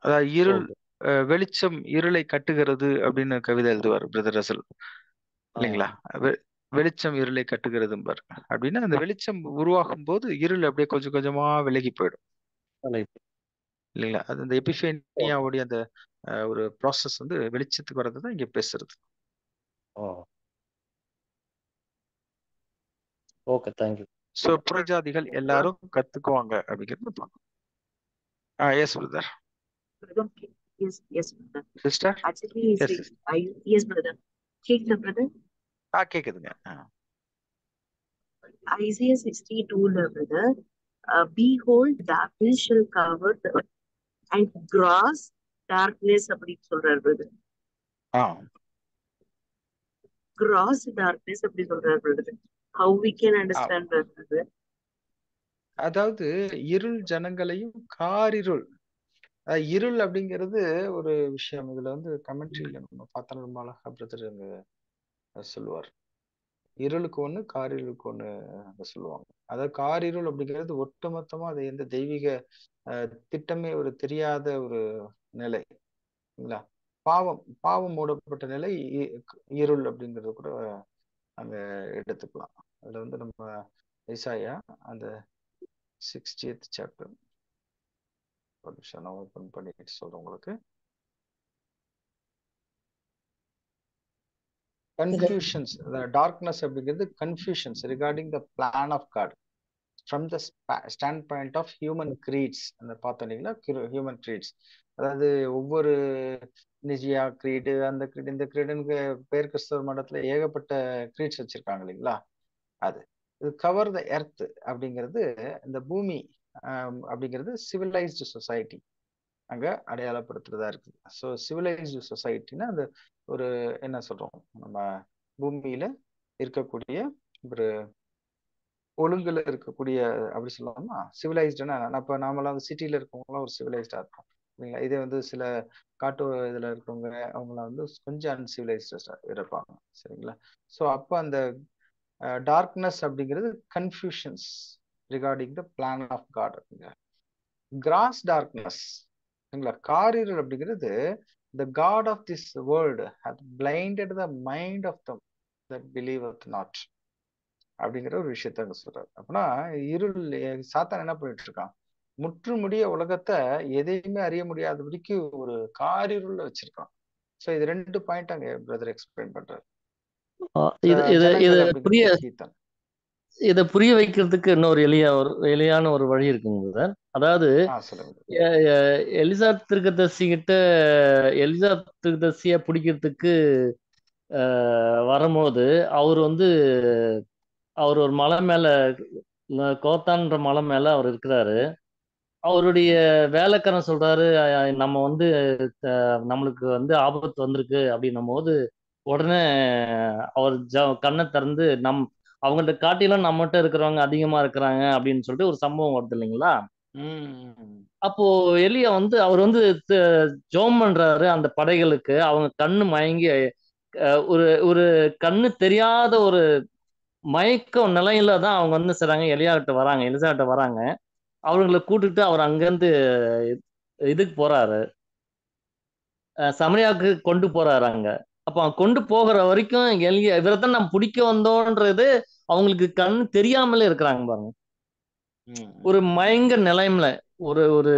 அதாவது இருள் வெளிச்சம் இருளை கட்டுகிறது அப்படின்னு கவிதை எழுதுவார் பிரதர் ரசல் இல்லைங்களா? வெளிச்சம் இருளை கட்டுகிறதும்பார். அப்படின்னா அந்த வெளிச்சம் உருவாகும் போது இருள் அப்படியே கொஞ்சம் கொஞ்சமா விலகி போயிடும் இல்லைங்களா? அது அந்த எபிஃபேனியாவுடைய அந்த ஒரு ப்ராசஸ் வந்து வெளிச்சத்துக்கு வர்றது தான் இங்க பேசுறது. Okay, thank you. ஸோ புறஜாதிகள் எல்லாரும் கத்துக்குவாங்க அப்படிங்கிறது பார்க்கணும். Yes brother. Yes, brother. Sister. Actually, yes, brother. கேக்குதா brother? கேக்குதுங்க. Isaiah 62, brother. Behold, darkness shall cover the earth, and gross darkness அப்படின்னு சொல்றாரு brother. Gross darkness அப்படி சொல்றாரு brother. How we can understand brother? அதாவது இருள் ஜனங்களையும் காரிருள். இருள் அப்படிங்கிறது ஒரு விஷயம். இதுல வந்து கமெண்ட்ரியில நம்ம பார்த்தா ரொம்ப அழகா பிரதர் சொல்லுவார். இருளுக்கு ஒண்ணு காரிருளுக்கு ஒண்ணு சொல்லுவாங்க. அதாவது காரிருள் அப்படிங்கிறது ஒட்டுமொத்தமா அது எந்த தெய்வீக திட்டமே ஒரு தெரியாத ஒரு நிலை இல்லைங்களா? பாவம் மூடப்பட்ட நிலை இருள் அப்படிங்கிறது கூட அங்க எடுத்துக்கலாம். அதுல வந்து நம்ம ஏசாயா அந்த 60th சாப்டர் ஒரு நிமிஷம் நான் ஓபன் பண்ணிட்டு சொல்றேன் உங்களுக்கு. கன்ஃபியூஷன்ஸ், டார்க்னஸ் அப்படிங்கிறது confusions regarding the plan of God from the stand point of human creeds. அந்த பார்த்தோன்னீங்களா ஹியூமன் கிரீட்ஸ். அதாவது ஒவ்வொரு நிஜியா கிரீடு அந்த கிரீடு இந்த கிரீடுன்னு பேர் கிறிஸ்தவ மடத்துல ஏகப்பட்ட கிரீட்ஸ் வச்சிருக்காங்க இல்லைங்களா? அது கவர் த எர்த் அப்படிங்கிறது இந்த பூமி அப்படிங்கிறது சிவிலைஸ்டு சொசைட்டி அங்க அடையாளப்படுத்துறதா இருக்குது. ஸோ சிவிலைஸ்டு சொசைட்டினா அந்த ஒரு என்ன சொல்றோம், நம்ம பூமியில இருக்கக்கூடிய ஒரு ஒழுங்குல இருக்கக்கூடிய அப்படி சொல்லலாமா? சிவிலைஸ்டுனா இப்போ நாமெல்லாம் வந்து சிட்டியில இருக்கவங்களாம் ஒரு சிவிலைஸ்டா இருக்கும் இல்லைங்களா? இதே வந்து சில காட்டு இதுல இருக்கவங்க அவங்களாம் வந்து கொஞ்சம் அன்சிவிலைஸ்டா இருப்பாங்க சரிங்களா? ஸோ அப்போ அந்த டார்க்னஸ் அப்படிங்கிறது confusions regarding the plan of God அப்படிங்கிற கிராஸ் டார்க்னஸ் சரிங்களா? காரிருள் அப்படிங்கிறது the god of this world hath blinded the mind of them that believeth not அப்படிங்கிற ஒரு விஷயத்த அங்க சொல்றாரு. அப்படின்னா இருள் சாத்தான் என்ன பண்ணிட்டு இருக்கான், முற்றுமுடிய உலகத்தை எதையுமே அறிய முடியாதபடிக்கு ஒரு காரிருள்ல வச்சிருக்கான். ஸோ இது 2 பாயிண்ட் அங்க பிரதர் எக்ஸ்பிளைன் பண்றாரு. இதை புரிய வைக்கிறதுக்கு இன்னொரு எளியான ஒரு வழி இருக்குங்க சார். அதாவது எலிசா தீர்க்கதரிசிய பிடிக்கிறதுக்கு வரும்போது அவர் ஒரு மலை மேல கோத்தான்ற மலை மேல அவர் இருக்கிறாரு. அவருடைய வேலைக்காரன் சொல்றாரு, நம்ம வந்து நம்மளுக்கு வந்து ஆபத்து வந்திருக்கு அப்படின்னும் போது உடனே அவர் கண்ணை திறந்து அவங்கள்ட்ட காட்டிலும் நம்மகிட்ட இருக்கிறவங்க அதிகமா இருக்கிறாங்க அப்படின்னு சொல்லிட்டு ஒரு சம்பவம் வருது இல்லைங்களா? அப்போ எலியா வந்து அவர் வந்து ஜோம் பண்றாரு அந்த படைகளுக்கு. அவங்க கண்ணு மயங்கி ஒரு ஒரு கண்ணு தெரியாத ஒரு மயக்கம் நிலையில தான் அவங்க வந்து செய்றாங்க. எலிசாட்ட வராங்க. அவங்களை கூட்டிட்டு அவர் அங்கிருந்து இதுக்கு போறாரு, சமரியாவுக்கு கொண்டு போறாரு. அங்க அப்ப கொண்டு போகிற வரைக்கும் இவரைத்தான் நம்ம பிடிக்க வந்தோன்றது அவங்களுக்கு கண் தெரியாமலே இருக்கிறாங்க பாருங்க. ஒரு மயங்க நிலைமையில ஒரு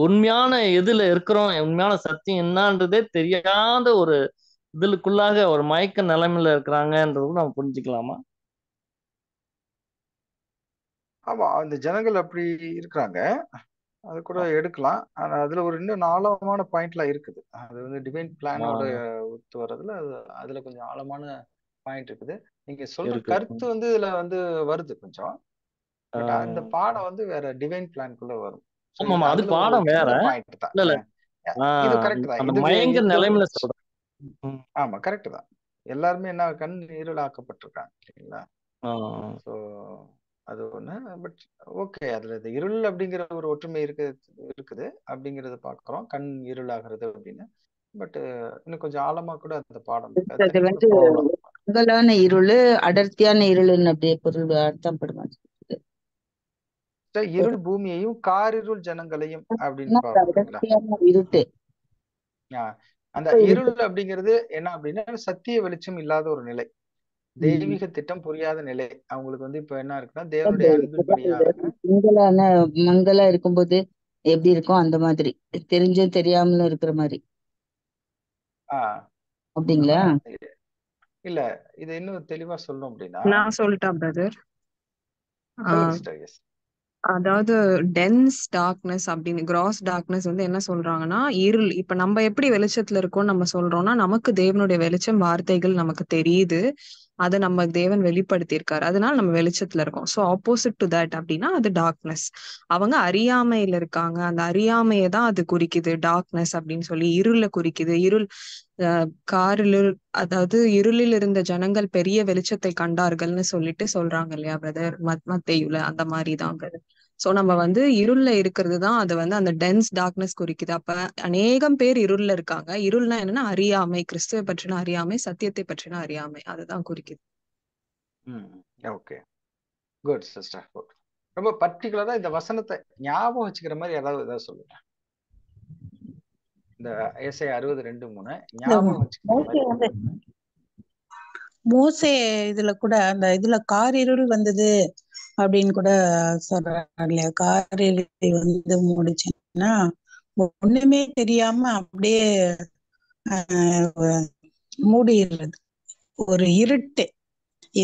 உண்மையான எதுல இருக்கிறோம், உண்மையான சத்தியம் என்னன்றதே தெரியாத ஒரு இதுக்குள்ளாக ஒரு மயக்க நிலைமையில இருக்கிறாங்கன்றது நம்ம புரிஞ்சுக்கலாமா? ஆமா, அந்த ஜனங்கள் அப்படி இருக்கிறாங்க, அது கூட எடுக்கலாம். ஆனா அதுல ஒரு இன்னும் ஆழமான பாயிண்ட்லாம் இருக்குது. அது வந்து டிவைன் பிளானோட ஒத்து வர்றதுல அதுல கொஞ்சம் ஆழமான பாயிண்ட் இருக்குது. நீங்க சொல்ற கருத்து வந்து இதுல வந்து வருது கொஞ்சம். பட் அந்த பாடம் வந்து வேற டிவைன் பிளான்குள்ள வரும். அது பாடம் வேற. பாயிண்ட் தான். இது கரெக்ட் தான். ஆமா கரெக்ட் தான். எல்லாருமே என்ன கண் இருளாக்கப்பட்டிருக்காங்க இல்லைங்களா? ஸோ அது ஒண்ணு. பட் ஓகே, அதுல இந்த இருள் அப்படிங்கிற ஒரு ஒற்றுமை இருக்குது அப்படிங்கறத பாக்குறோம். கண் இருளாகிறது அப்படின்னு. பட் இன்னும் கொஞ்சம் ஆழமா கூட அந்த பாடம் இருக்கு. அது அது தனியா கூட வந்து போகலாம். மங்கலான இருள், அடர்த்தியான இருள்னு அப்படியே பொருள் அர்த்தம் படுமா? இருள் பூமியையும் காரிருள் ஜனங்களையும் அப்படின்னு பாக்குறீங்களா? அடர்த்தியான இருட்டு. அந்த இருள் அப்படிங்கிறது என்ன அப்படின்னா சத்திய வெளிச்சம் இல்லாத ஒரு நிலை, தெய்வீக திட்டம் புரியாத நிலை. அவங்களுக்கு வந்து இப்ப என்ன இருக்குன்னா தேவனுடைய அன்பின்படியாக மங்களா இருக்கும்போது எப்படி இருக்கும் அந்த மாதிரி, தெரிஞ்சும் தெரியாமலும் இருக்கிற மாதிரி. அப்படிங்களா? இல்ல இது இன்னும் தெளிவா சொல்லணும் அப்படின்னா நான் சொல்லிட்டா பிரதர். சொல்லுங்க sister. Yes. அதாவது டென்ஸ் டார்க்னஸ் அப்படின்னு கிராஸ் டார்க்னஸ் வந்து என்ன சொல்றாங்கன்னா இருள். இப்ப நம்ம எப்படி வெளிச்சத்துல இருக்கோம் நம்ம சொல்றோம்னா, நமக்கு தேவனுடைய வெளிச்சம் வார்த்தைகள் நமக்கு தெரியுது, அதை நம்ம தேவன் வெளிப்படுத்தியிருக்காரு, அதனால நம்ம வெளிச்சத்துல இருக்கோம். ஸோ ஆப்போசிட் டு தட் அப்படின்னா அது டார்க்னஸ். அவங்க அறியாமையில இருக்காங்க, அந்த அறியாமையை தான் அது குறிக்குது டார்க்னஸ் அப்படின்னு சொல்லி. இருளை குறிக்குது. இருள் காரிருள், அதாவது இருளில் இருந்த ஜனங்கள் பெரிய வெளிச்சத்தை கண்டார்கள்னு சொல்லிட்டு சொல்றாங்க இல்லையா பிரதர், மத்தேயுல அந்த மாதிரிதான் பிரதர். சோ நம்ம வந்து இருள்ல இருக்கிறது தான் அது வந்து அந்த டென்ஸ் டார்க்னஸ் குறிக்குது. அப்ப அநேகம் பேர் இருள்ல இருக்காங்க. இருள்னா என்னன்னா அறியாமை, கிறிஸ்துவை பற்றின அறியாமை, சத்தியத்தை பற்றின அறியாமை, அதுதான் குறிக்குது. Okay, good sister. ரொம்ப பர்டிகுலரா இந்த வசனத்தை ஞாபகம் வச்சுக்கிற மாதிரி ஏதாவது சொல்லுங்க. இந்த ஏசாயா 60:2-3 ஞாபகம் வச்சுக்கிற மாதிரி. மோசே இதுல கூட அந்த இதுல காரிருள் வந்தது அப்படின்னு கூட சொல்றாங்க இல்லையா? காரிருள் வந்து முடிச்சுன்னா ஒண்ணுமே தெரியாம அப்படியே மூடிடுறது, ஒரு இருட்டு.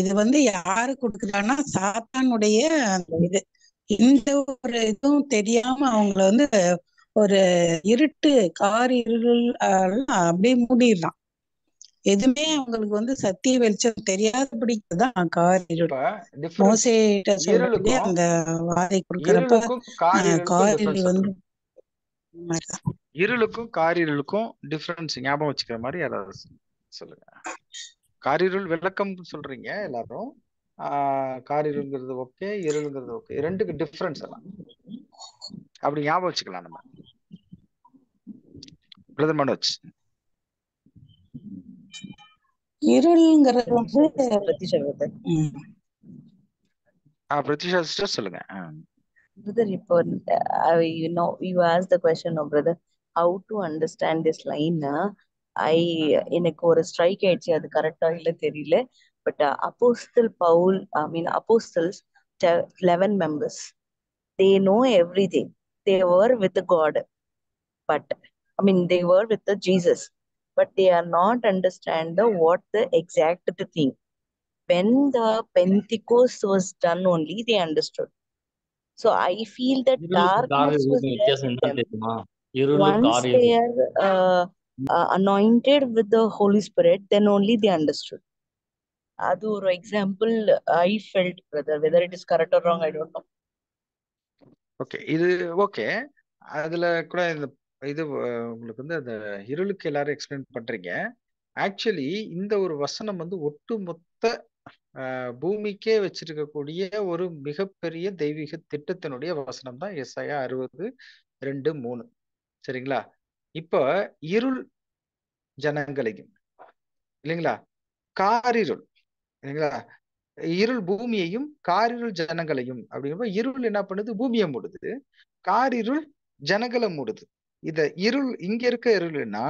இது வந்து யாரு கொடுக்குறாங்கன்னா சாத்தானுடைய அந்த இது. இந்த ஒரு இதுவும் தெரியாம அவங்கள வந்து ஒரு இருட்டு, காரிருள் அப்படியே மூடிடலாம். எதுவுமே அவங்களுக்கு வந்து சத்திய வெளிச்சம் தெரியாதபடிக்குதான் காரிருள். மோசேட்ட சொல்றதே அந்த வாதை கொடுக்கறப்ப காரிருள் வந்து இருளுக்கும் காரிருளுக்கும் டிஃபரன்ஸ் ஞாபகம் வச்சுக்கிற மாதிரி யாராவது சொல்லுங்க. காரிருள் விளக்கம் சொல்றீங்க எல்லாரும், காரிருள்ங்கிறது ஓகே, இருளுங்கிறது ஓகே, ரெண்டுக்கு டிஃபரன்ஸ் எல்லாம் அப்படி ஞாபகம் வச்சுக்கலாம் நம்ம. பிரதர் மனோஜ். இருள்ங்கிறது வந்து பிரதிஷா சிஸ்டர் சொல்லுங்க. Brother, you asked the question of brother, how to understand this line. எனக்கு ஒரு ஸ்ட்ரைக் ஆயிடுச்சு, அது கரெக்டா இல்ல தெரியல. But apostle Paul, apostles 11 members, they know everything. They were with God, but they were with the Jesus, but they are not understand what the exact thing. When the Pentecost was done, only they understood. So I feel that darkness was there in them. Once they are anointed with the Holy Spirit, then only they understood. Adu or example I felt, brother. Whether it is correct or wrong, I don't know. Okay, இது ஓகே. அதுல கூட இந்த இது உங்களுக்கு வந்து அந்த இருளுக்கு எல்லாரும் எக்ஸ்பிளைன் பண்றீங்க. ஆக்சுவலி இந்த ஒரு வசனம் வந்து ஒட்டுமொத்த பூமிக்கே வச்சிருக்கக்கூடிய ஒரு மிகப்பெரிய தெய்வீக திட்டத்தினுடைய வசனம் தான் ஏசாயா 60:2-3. சரிங்களா? இப்ப இருள் ஜனங்களையும் இல்லைங்களா, காரிருள் இல்லைங்களா, இருள் பூமியையும் காரிருள் ஜனங்களையும் அப்படிங்கிறப்ப இருள் என்ன பண்ணுது? பூமியை மூடுது. காரிருள் ஜனங்களை மூடுது. இத இருள் இங்க இருக்க இருள்னா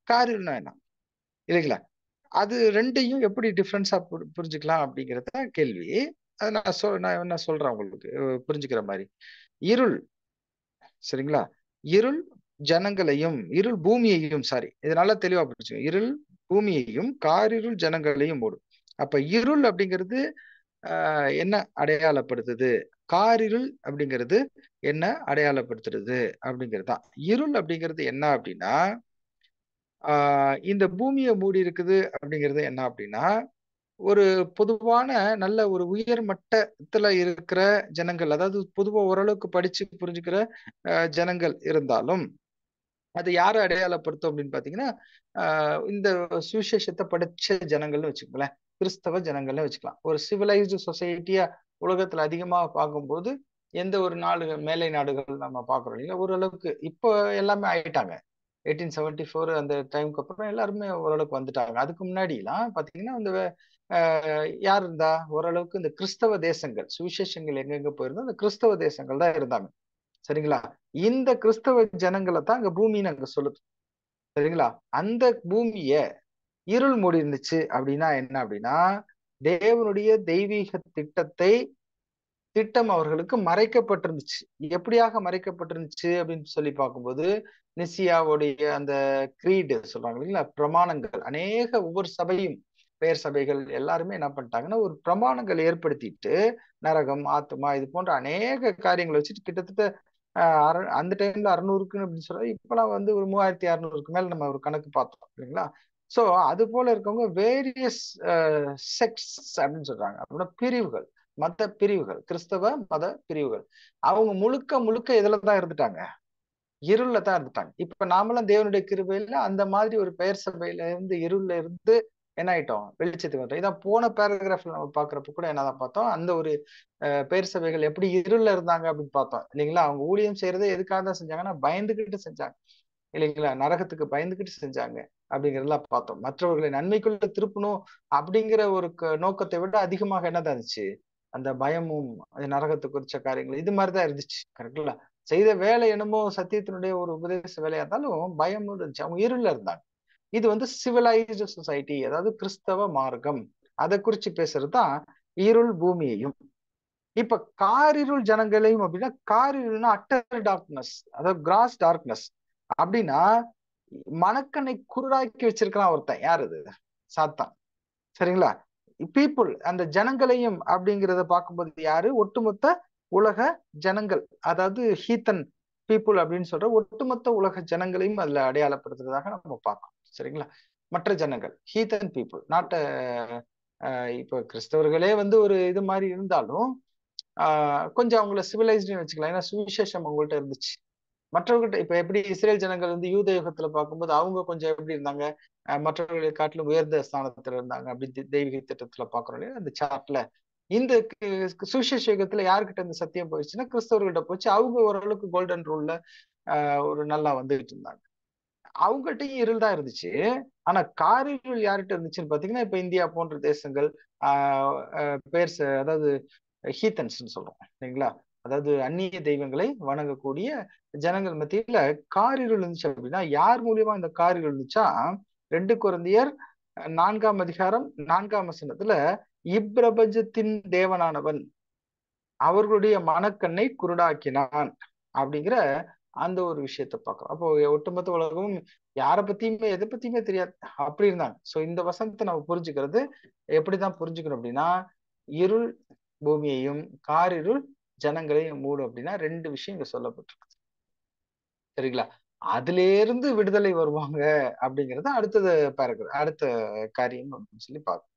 காரிருள்னா என்ன இல்லைங்களா? அது ரெண்டையும் எப்படி டிஃபரன்ஸா புரிஞ்சுக்கலாம் அப்படிங்கறத கேள்வி. அதை நான் என்ன சொல்றேன் உங்களுக்கு புரிஞ்சுக்கிற மாதிரி. இருள் சரிங்களா, இருள் ஜனங்களையும் இருள் பூமியையும், சாரி இது நல்லா தெளிவா புரிஞ்சுங்க, இருள் பூமியையும் காரிருள் ஜனங்களையும் மூடும். அப்ப இருள் அப்படிங்கிறது என்ன அடையாளப்படுத்துது, காரிருள் அப்படிங்கிறது என்ன அடையாளப்படுத்துறது அப்படிங்கிறது தான். இருள் அப்படிங்கிறது என்ன அப்படின்னா இந்த பூமியை மூடி இருக்குது அப்படிங்கிறது என்ன அப்படின்னா, ஒரு பொதுவான நல்ல ஒரு உயர்மட்டத்துல இருக்கிற ஜனங்கள், அதாவது பொதுவா ஓரளவுக்கு படிச்சு புரிஞ்சுக்கிற ஜனங்கள் இருந்தாலும் அது யாரை அடையாளப்படுத்தும் அப்படின்னு பாத்தீங்கன்னா இந்த சுவிசேஷத்தை படிச்ச ஜனங்கள்னு வச்சுக்கோங்களேன், கிறிஸ்தவ ஜனங்கள்னு வச்சுக்கலாம். ஒரு சிவிலைஸ்டு சொசைட்டியா உலகத்துல அதிகமா பார்க்கும்போது எந்த ஒரு நாடுகள், மேலை நாடுகள் நம்ம பாக்குறோம் இல்லைங்களா, ஓரளவுக்கு இப்போ எல்லாமே ஆயிட்டாங்க. 1874 அந்த டைமுக்கு அப்புறம் எல்லாருமே ஓரளவுக்கு வந்துட்டாங்க. அதுக்கு முன்னாடிலாம் பாத்தீங்கன்னா இந்த யார் இருந்தா ஓரளவுக்கு இந்த கிறிஸ்தவ தேசங்கள், சுவிசேஷங்கள் எங்கெங்க போயிருந்தோ அந்த கிறிஸ்தவ தேசங்கள் தான் இருந்தாங்க. சரிங்களா? இந்த கிறிஸ்தவ ஜனங்களை தான் அங்க பூமின்னு அங்க சொல்லுது. சரிங்களா? அந்த பூமிய இருள் மூடி இருந்துச்சு அப்படின்னா என்ன அப்படின்னா, தேவனுடைய தெய்வீக திட்டம் அவர்களுக்கு மறைக்கப்பட்டிருந்துச்சு. எப்படியாக மறைக்கப்பட்டிருந்துச்சு அப்படின்னு சொல்லி பார்க்கும்போது, நிசியாவுடைய அந்த கிரீடு சொல்றாங்க இல்லைங்களா, பிரமாணங்கள், ஒவ்வொரு சபையும், பெயர் சபைகள் எல்லாருமே என்ன பண்ணிட்டாங்கன்னா ஒரு பிரமாணங்கள் ஏற்படுத்திட்டு, நரகம், ஆத்துமா இது போன்ற அநேக காரியங்களை வச்சுட்டு கிட்டத்தட்ட அந்த டைம்ல 600க்குன்னு அப்படின்னு சொல்ற, இப்பெல்லாம் ஒரு 3600க்கு மேல நம்ம ஒரு கணக்கு பார்த்தோம் இல்லைங்களா. சோ அது போல இருக்கவங்க வேரியஸ் செக்ட்ஸ் அப்படின்னு சொல்றாங்க, அப்படின்னா பிரிவுகள், மத பிரிவுகள், கிறிஸ்தவ மத பிரிவுகள். அவங்க முழுக்க முழுக்க இதுலதான் இருந்துட்டாங்க, இருள்ல தான் இருந்துட்டாங்க. இப்ப நாமெல்லாம் தேவனுடைய கிருபையில அந்த மாதிரி ஒரு பெயர் சபையில இருந்து இருள்ல இருந்து என்ன ஆயிட்டோம், வெளிச்சத்துக்கு வந்துட்டோம். இதான் போன பேராகிராஃப்ல நம்ம பாக்குறப்ப கூட என்னதான் பார்த்தோம், அந்த ஒரு பெயர் சபைகள் எப்படி இருள்ல இருந்தாங்க அப்படின்னு பார்த்தோம் இல்லைங்களா. அவங்க ஊழியம் செய்யறதை எதுக்காக தான் செஞ்சாங்கன்னா பயந்துகிட்டு செஞ்சாங்க இல்லைங்களா, நரகத்துக்கு பயந்துகிட்டு செஞ்சாங்க அப்படிங்கறதெல்லாம் பார்த்தோம். மற்றவர்களை நன்மைக்குள்ள திருப்பணும் அப்படிங்கிற ஒரு நோக்கத்தை விட அதிகமாக என்னதான் இருந்துச்சு, அந்த பயமும் நரகத்தை குறிச்ச காரியங்கள் இது மாதிரிதான் இருந்துச்சு. கரெக்டுங்களா? செய்த வேலை என்னமோ சத்தியத்தினுடைய ஒரு உபதேச வேலையா இருந்தாலும் பயம் இருந்துச்சு, அவங்க இருள்ல இருந்தாங்க. இது சிவிலைஸ்டு சொசைட்டி, அதாவது கிறிஸ்தவ மார்க்கம், அதை குறிச்சு பேசுறதுதான் இருள் பூமியையும். இப்ப காரிருள் ஜனங்களையும் அப்படின்னா, காரிருள்னா அட்டர் டார்க்னஸ், அதாவது கிராஸ் டார்க்னஸ் அப்படின்னா மனக்கண்ணை குருடாக்கி வச்சிருக்கிறான் ஒருத்தன். யார் அது? சாத்தான். சரிங்களா? பீப்புள், அந்த ஜனங்களையும் அப்படிங்கிறத பார்க்கும்போது யாரு, ஒட்டுமொத்த உலக ஜனங்கள், அதாவது ஹீத்தன் பீப்புள் அப்படின்னு சொல்ற ஒட்டுமொத்த உலக ஜனங்களையும் அதுல அடையாளப்படுத்துறதாக நம்ம பார்க்கணும். சரிங்களா? மற்ற ஜனங்கள், ஹீத்தன் பீப்புள், நாட்ட இப்ப கிறிஸ்தவர்களே ஒரு இது மாதிரி இருந்தாலும் கொஞ்சம் அவங்கள சிவிலைஸ்டுன்னு வச்சுக்கலாம், ஏன்னா சுவிசேஷம் அவங்கள்ட்ட இருந்துச்சு. மற்றவர்கிட்ட இப்ப எப்படி இஸ்ரேல் ஜனங்கள் யூத யுகத்துல பார்க்கும்போது அவங்க கொஞ்சம் எப்படி இருந்தாங்க, மற்றவர்களை காட்டிலும் உயர்ந்த ஸ்தானத்துல இருந்தாங்க அப்படி தெய்வீக திட்டத்துல பாக்குறோம் இல்லையா அந்த சார்ட்ல. இந்த சுவிசேஷ யுகத்துல யாருக்கிட்ட இந்த சத்தியம் போயிடுச்சுன்னா கிறிஸ்தவர்கிட்ட போச்சு. அவங்க ஓரளவுக்கு கோல்டன் ரூல்ல ஒரு நல்லா வந்துட்டு இருந்தாங்க. அவங்ககிட்டயும் இருள் தான் இருந்துச்சு. ஆனா காரிருள் யார்கிட்ட இருந்துச்சுன்னு பாத்தீங்கன்னா, இப்ப இந்தியா போன்ற தேசங்கள் பேர்ஸ், அதாவது ஹீத்தன்ஸ் சொல்றோம் இல்லைங்களா, அதாவது அந்நிய தெய்வங்களை வணங்கக்கூடிய ஜனங்கள் மத்தியில காரிருள் இருந்துச்சு. அப்படின்னா யார் மூலியமா இந்த காரிருள் இருந்துச்சா, 2 கொரிந்தியர் 4ஆம் அதிகாரம் 4ஆம் வசனத்துல இப்பிரபஞ்சத்தின் தேவனானவன் அவர்களுடைய மனக்கண்ணை குருடாக்கினான் அப்படிங்கிற அந்த ஒரு விஷயத்த பார்க்கிறோம். அப்போ ஒட்டுமொத்த உலகமும் யார பத்தியுமே எதை பத்தியுமே தெரியாது அப்படி இருந்தாங்க. சோ இந்த வசனத்தை நம்ம புரிஞ்சுக்கிறது எப்படிதான் புரிஞ்சுக்கணும் அப்படின்னா, இருள் பூமியையும் காரிருள் ஜனங்களையும் மூடும் அப்படின்னா 2 விஷயம் இங்க சொல்லப்பட்டிருக்கு. சரிங்களா? அதுல இருந்து விடுதலை வருவாங்க அப்படிங்கறது அடுத்தது பேராகிராஃப், அடுத்த காரியம் அப்படின்னு சொல்லி பார்க்கணும்.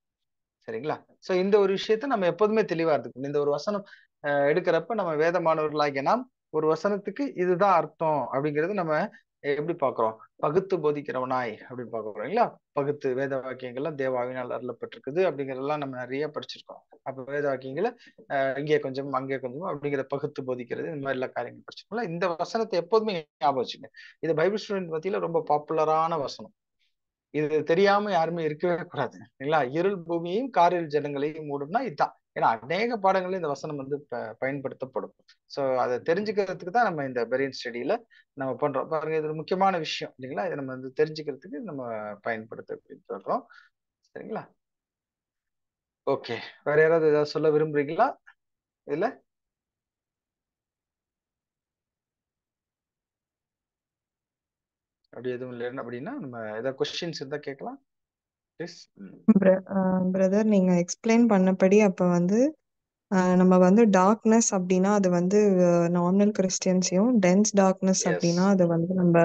சரிங்களா? சோ இந்த ஒரு விஷயத்த நம்ம எப்போதுமே தெளிவா இருந்துக்கணும். இந்த ஒரு வசனம் எடுக்கிறப்ப நம்ம வேத மாணவர்களாகிய நாம் ஒரு வசனத்துக்கு இதுதான் அர்த்தம் அப்படிங்கிறது நம்ம எப்படி பாக்குறோம், பகுத்து போதிக்கிறவனாய் அப்படின்னு பாக்குறோம் இல்லையா. பகுத்து வேத வாக்கியங்கள்லாம் தேவ ஆவியினால் அருளப்பட்டிருக்குது அப்படிங்கறதெல்லாம் நம்ம நிறைய படிச்சிருக்கோம். அப்ப வேத வாக்கியங்களை இங்கே கொஞ்சம் அங்கே கொஞ்சம் அப்படிங்கிற பகுத்து போதிக்கிறது, இந்த மாதிரி எல்லா காரியங்களும் படிச்சிருக்கோம்ல. இந்த வசனத்தை எப்போதுமே ஞாபகம் வச்சுங்க. இது பைபிள் ஸ்டூடெண்ட் மத்தியில ரொம்ப பாப்புலரான வசனம். இது தெரியாம யாருமே இருக்கவே கூடாது இல்லைங்களா. இருள் பூமியையும் காரிருள் ஜனங்களையும் மூடும்னா இதுதான். ஏன்னா அநேக பாடங்கள்ல இந்த வசனம் பயன்படுத்தப்படும். சோ அதை தெரிஞ்சுக்கிறதுக்கு தான் நம்ம இந்த பெரியன் ஸ்டடியில நம்ம பண்றோம். பாருங்க, இது ஒரு முக்கியமான விஷயம் இல்லைங்களா. இதை நம்ம தெரிஞ்சுக்கிறதுக்கு நம்ம பயன்படுத்த சொல்றோம். சரிங்களா? ஓகே, வேற யாராவது ஏதாவது சொல்ல விரும்புறீங்களா இதுல? அப்படி எதுவும் இல்லை அப்படின்னா நம்ம ஏதாவது கொஸ்டின்ஸ் இருந்தா கேட்கலாம். பிரதர், நீங்க எக்ஸ்பிளைன் பண்ணபடி அப்ப நம்ம டார்க்னஸ் அப்படின்னா அது நார்மல் கிறிஸ்டியன்ஸையும், டென்ஸ் டார்க்னஸ் அப்படின்னா அது நம்ம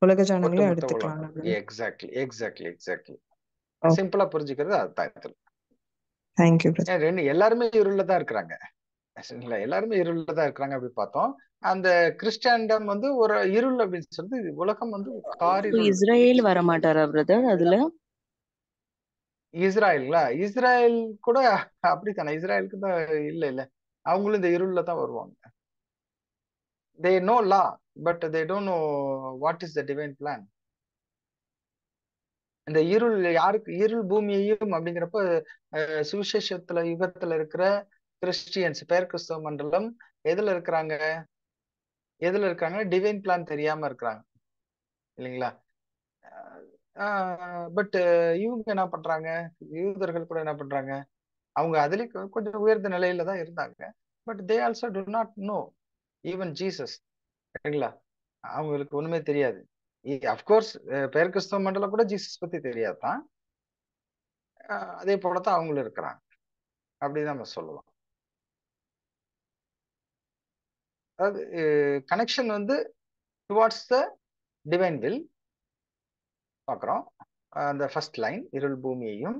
உலக ஜனங்களையும் எடுத்துக்கலாம். எக்ஸாக்ட்லி எக்ஸாக்ட்லி எக்ஸாக்ட்லி சிம்பிளா புரிஞ்சுக்கிறது அதுதான். தேங்க்யூ. எல்லாருமே இருள்ல தான் இருக்கிறாங்க, எல்லாருமே இருள்ல தான் இருக்கிறாங்க அப்படி பார்த்தோம். அந்த கிறிஸ்டியானிடம் ஒரு இருள் அப்படின்னு சொல்றது உலகம் காரிருள். இஸ்ரேல் வர மாட்டாரா பிரதர் அதுல? இஸ்ராயல்ங்களா? இஸ்ராயல் கூட அப்படித்தானே, இஸ்ராயலுக்கு தான் இல்ல அவங்களும் இந்த இருள்ல தான் வருவாங்க. they know law but they don't know what is the divine plan. இந்த இருள் யாருக்கு இருள் பூமியையும் அப்படிங்கிறப்ப சுவிசேஷத்துல யுகத்துல இருக்கிற கிறிஸ்டியன்ஸ் பேர் கிறிஸ்தவ மண்டலம் எதுல இருக்காங்க டிவைன் பிளான் தெரியாம இருக்கிறாங்க இல்லைங்களா. பட் இவங்க என்ன பண்றாங்க, யூதர்கள் கூட என்ன பண்றாங்க, அவங்க அதுலயும் கொஞ்சம் உயர்ந்த நிலையில தான் இருந்தாங்க. But they also do not know even Jesus சரிங்களா. அவங்களுக்கு ஒண்ணுமே தெரியாது. அப்கோர்ஸ் பேர் கிறிஸ்தவ மண்டலம் கூட ஜீசஸ் பத்தி தெரியாதான். அதே போலதான் அவங்களும் இருக்கிறாங்க அப்படின்னு நம்ம சொல்லலாம். அதாவது கனெக்ஷன் வந்து டுவார்ட்ஸ் த டிவைன் வில் பார்க்குறோம். அந்த ஃபர்ஸ்ட் லைன் இருள் பூமியையும்,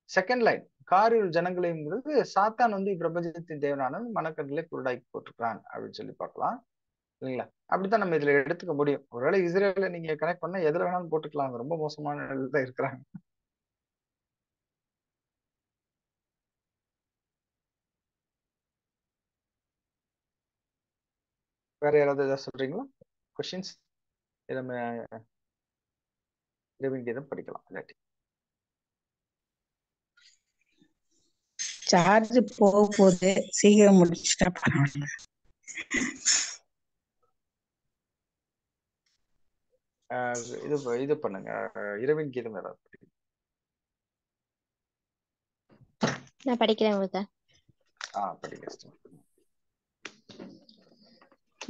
செகண்ட் லைன் காரிருள் ஜனங்களையும் சாத்தான் வந்து பிரபஞ்சத்தின் தேவனான மனக்கண்களை குருடாக்கி போட்டிருக்கான் அப்படின்னு சொல்லி பார்க்கலாம் இல்லைங்களா. அப்படித்தான் நம்ம இதுல எடுத்துக்க முடியும். ஒருவேளை இஸ்ரேல நீங்க கனெக்ட் பண்ணா எதுல வேணாலும் போட்டுக்கலாம், ரொம்ப மோசமான நிலையில தான் இருக்கிறாங்க. வேற யாராவது ஏதாவது சொல்றீங்களா? கொஸ்டின்ஸ் நம்ம கீதம் படிக்கலாம் இல்லாட்டி. சார்ஜ் போக போகுது, சீக்கிரம் முடிச்சுட்டா பரவாயில்ல. இது பண்ணுங்க, இரவின் கீதம் ஏதாவது படிங்க. நான் படிக்கிறேன் உங்களுக்கு. படிங்க.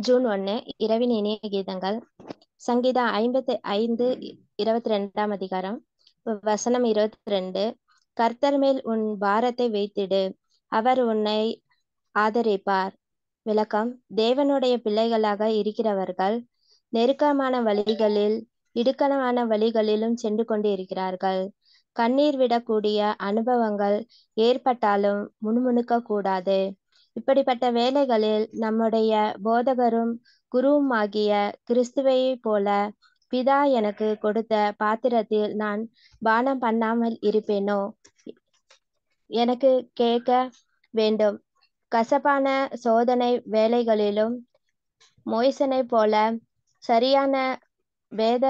ஜூன் 1 இரவின் இனிய கீதங்கள். சங்கீதம் 55 22 அதிகாரம் வசனம் 22. கர்த்தர் மேல் உன் பாரத்தை வைத்திடு, அவர் உன்னை ஆதரிப்பார். விளக்கம்: தேவனுடைய பிள்ளைகளாக இருக்கிறவர்கள் நெருக்கமான வழிகளில் இடுக்கணமான வழிகளிலும் சென்று கொண்டு இருக்கிறார்கள். கண்ணீர் விடக்கூடிய அனுபவங்கள் ஏற்பட்டாலும் முணுமுணுக்க கூடாது. இப்படிப்பட்ட வேளைகளில் நம்முடைய போதகரும் குருவுமாகிய கிறிஸ்துவை போல பிதா எனக்கு கொடுத்த பாத்திரத்தில் நான் பானம் பண்ணாமல் இருப்பேனோ எனக்கு கேட்க வேண்டும். கசப்பான சோதனை வேளைகளிலும் மோய்சனை போல சரியான வேத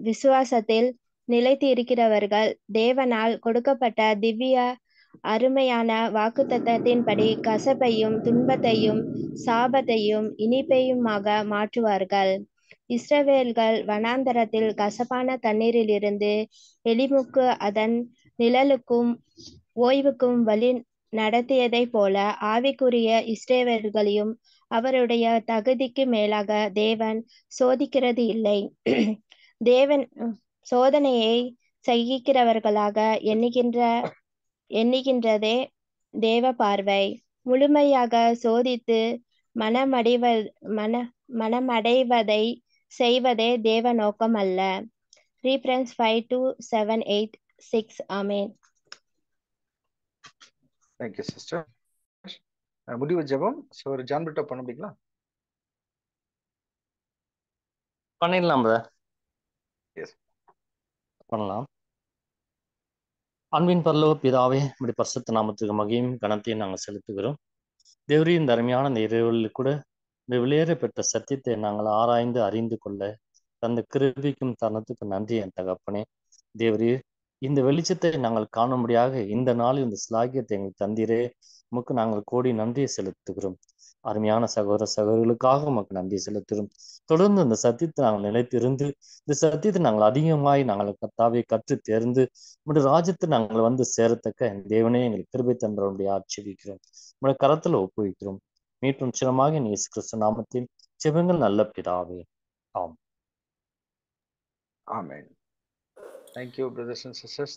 விசுவாசத்தில் நிலைத்து இருக்கிறவர்கள் தேவனால் கொடுக்கப்பட்ட திவ்ய அருமையான வாக்குத்தத்தத்தின்படி கசப்பையும் துன்பத்தையும் சாபத்தையும் இனிப்பையுமாக மாற்றுவார்கள். இஸ்ரவேல்கள் வனாந்தரத்தில் கசப்பான தண்ணீரில் இருந்து எலிமுக்கு அதன் நிழலுக்கும் ஓய்வுக்கும் வழி நடத்தியதை போல ஆவிக்குரிய இஸ்ரவேல்களையும் அவருடைய தகுதிக்கு மேலாக தேவன் சோதிக்கிறது இல்லை. தேவன் சோதனையை சகிக்கிறவர்களாக எண்ணுகின்றதே தேவ பார்வை. முழுமையாக சோதித்து மனமடைவதை செய்வதே தேவ நோக்கம் அல்ல. ரீஃபரன்ஸ் 5:2-7-8-6. ஆமென். Thank you sister. முடிவு ஜெபம் ஒரு ஜான் பிரிட்டோ பண்ண முடியுங்களா? பண்ணிடலாம் பண்ணலாம். அன்பின் பரலோக பிதாவே, இப்படி பரிசுத்த நாமத்துக்கு மகியும் கனத்தையும் நாங்கள் செலுத்துகிறோம். தேவரீ, இந்த அருமையான இந்த இரவுகளில் கூட இந்த வெளியேற பெற்ற சத்தியத்தை நாங்கள் ஆராய்ந்து அறிந்து கொள்ள தந்த கிருபைக்கும் தருணத்துக்கும் நன்றி என் தகப்பனே. தேவரீ, இந்த வெளிச்சத்தை நாங்கள் காணும்படியாக இந்த நாளில் இந்த சிலாகியத்தை எங்களுக்கு தந்தீரே, உமக்கு நாங்கள் கோடி நன்றியை செலுத்துகிறோம். அருமையான சகோதர சகோதரிகளுக்காக உமக்கு நன்றி செலுத்துகிறோம். தொடர்ந்து இந்த சத்தியத்தை நாங்கள் நிலைத்திருந்து இந்த சத்தியத்தை நாங்கள் அதிகமாய் நாங்கள் கர்த்தாவே கற்று தேர்ந்து உங்களுடைய ராஜ்யத்தை நாங்கள் வந்து சேரத்தக்க தேவனே எங்களுக்கு கிருபை தந்தவருடைய ஆட்சேபிக்கிறோம். உங்களுடைய கரத்துல ஒப்புவிக்கிறோம். மீட்டும் சிரமமாக இயேசு கிறிஸ்து நாமத்தில் ஜெபங்கள் நல்ல பிதாவே. ஆம். ஆமென். Thank you, brothers and sisters.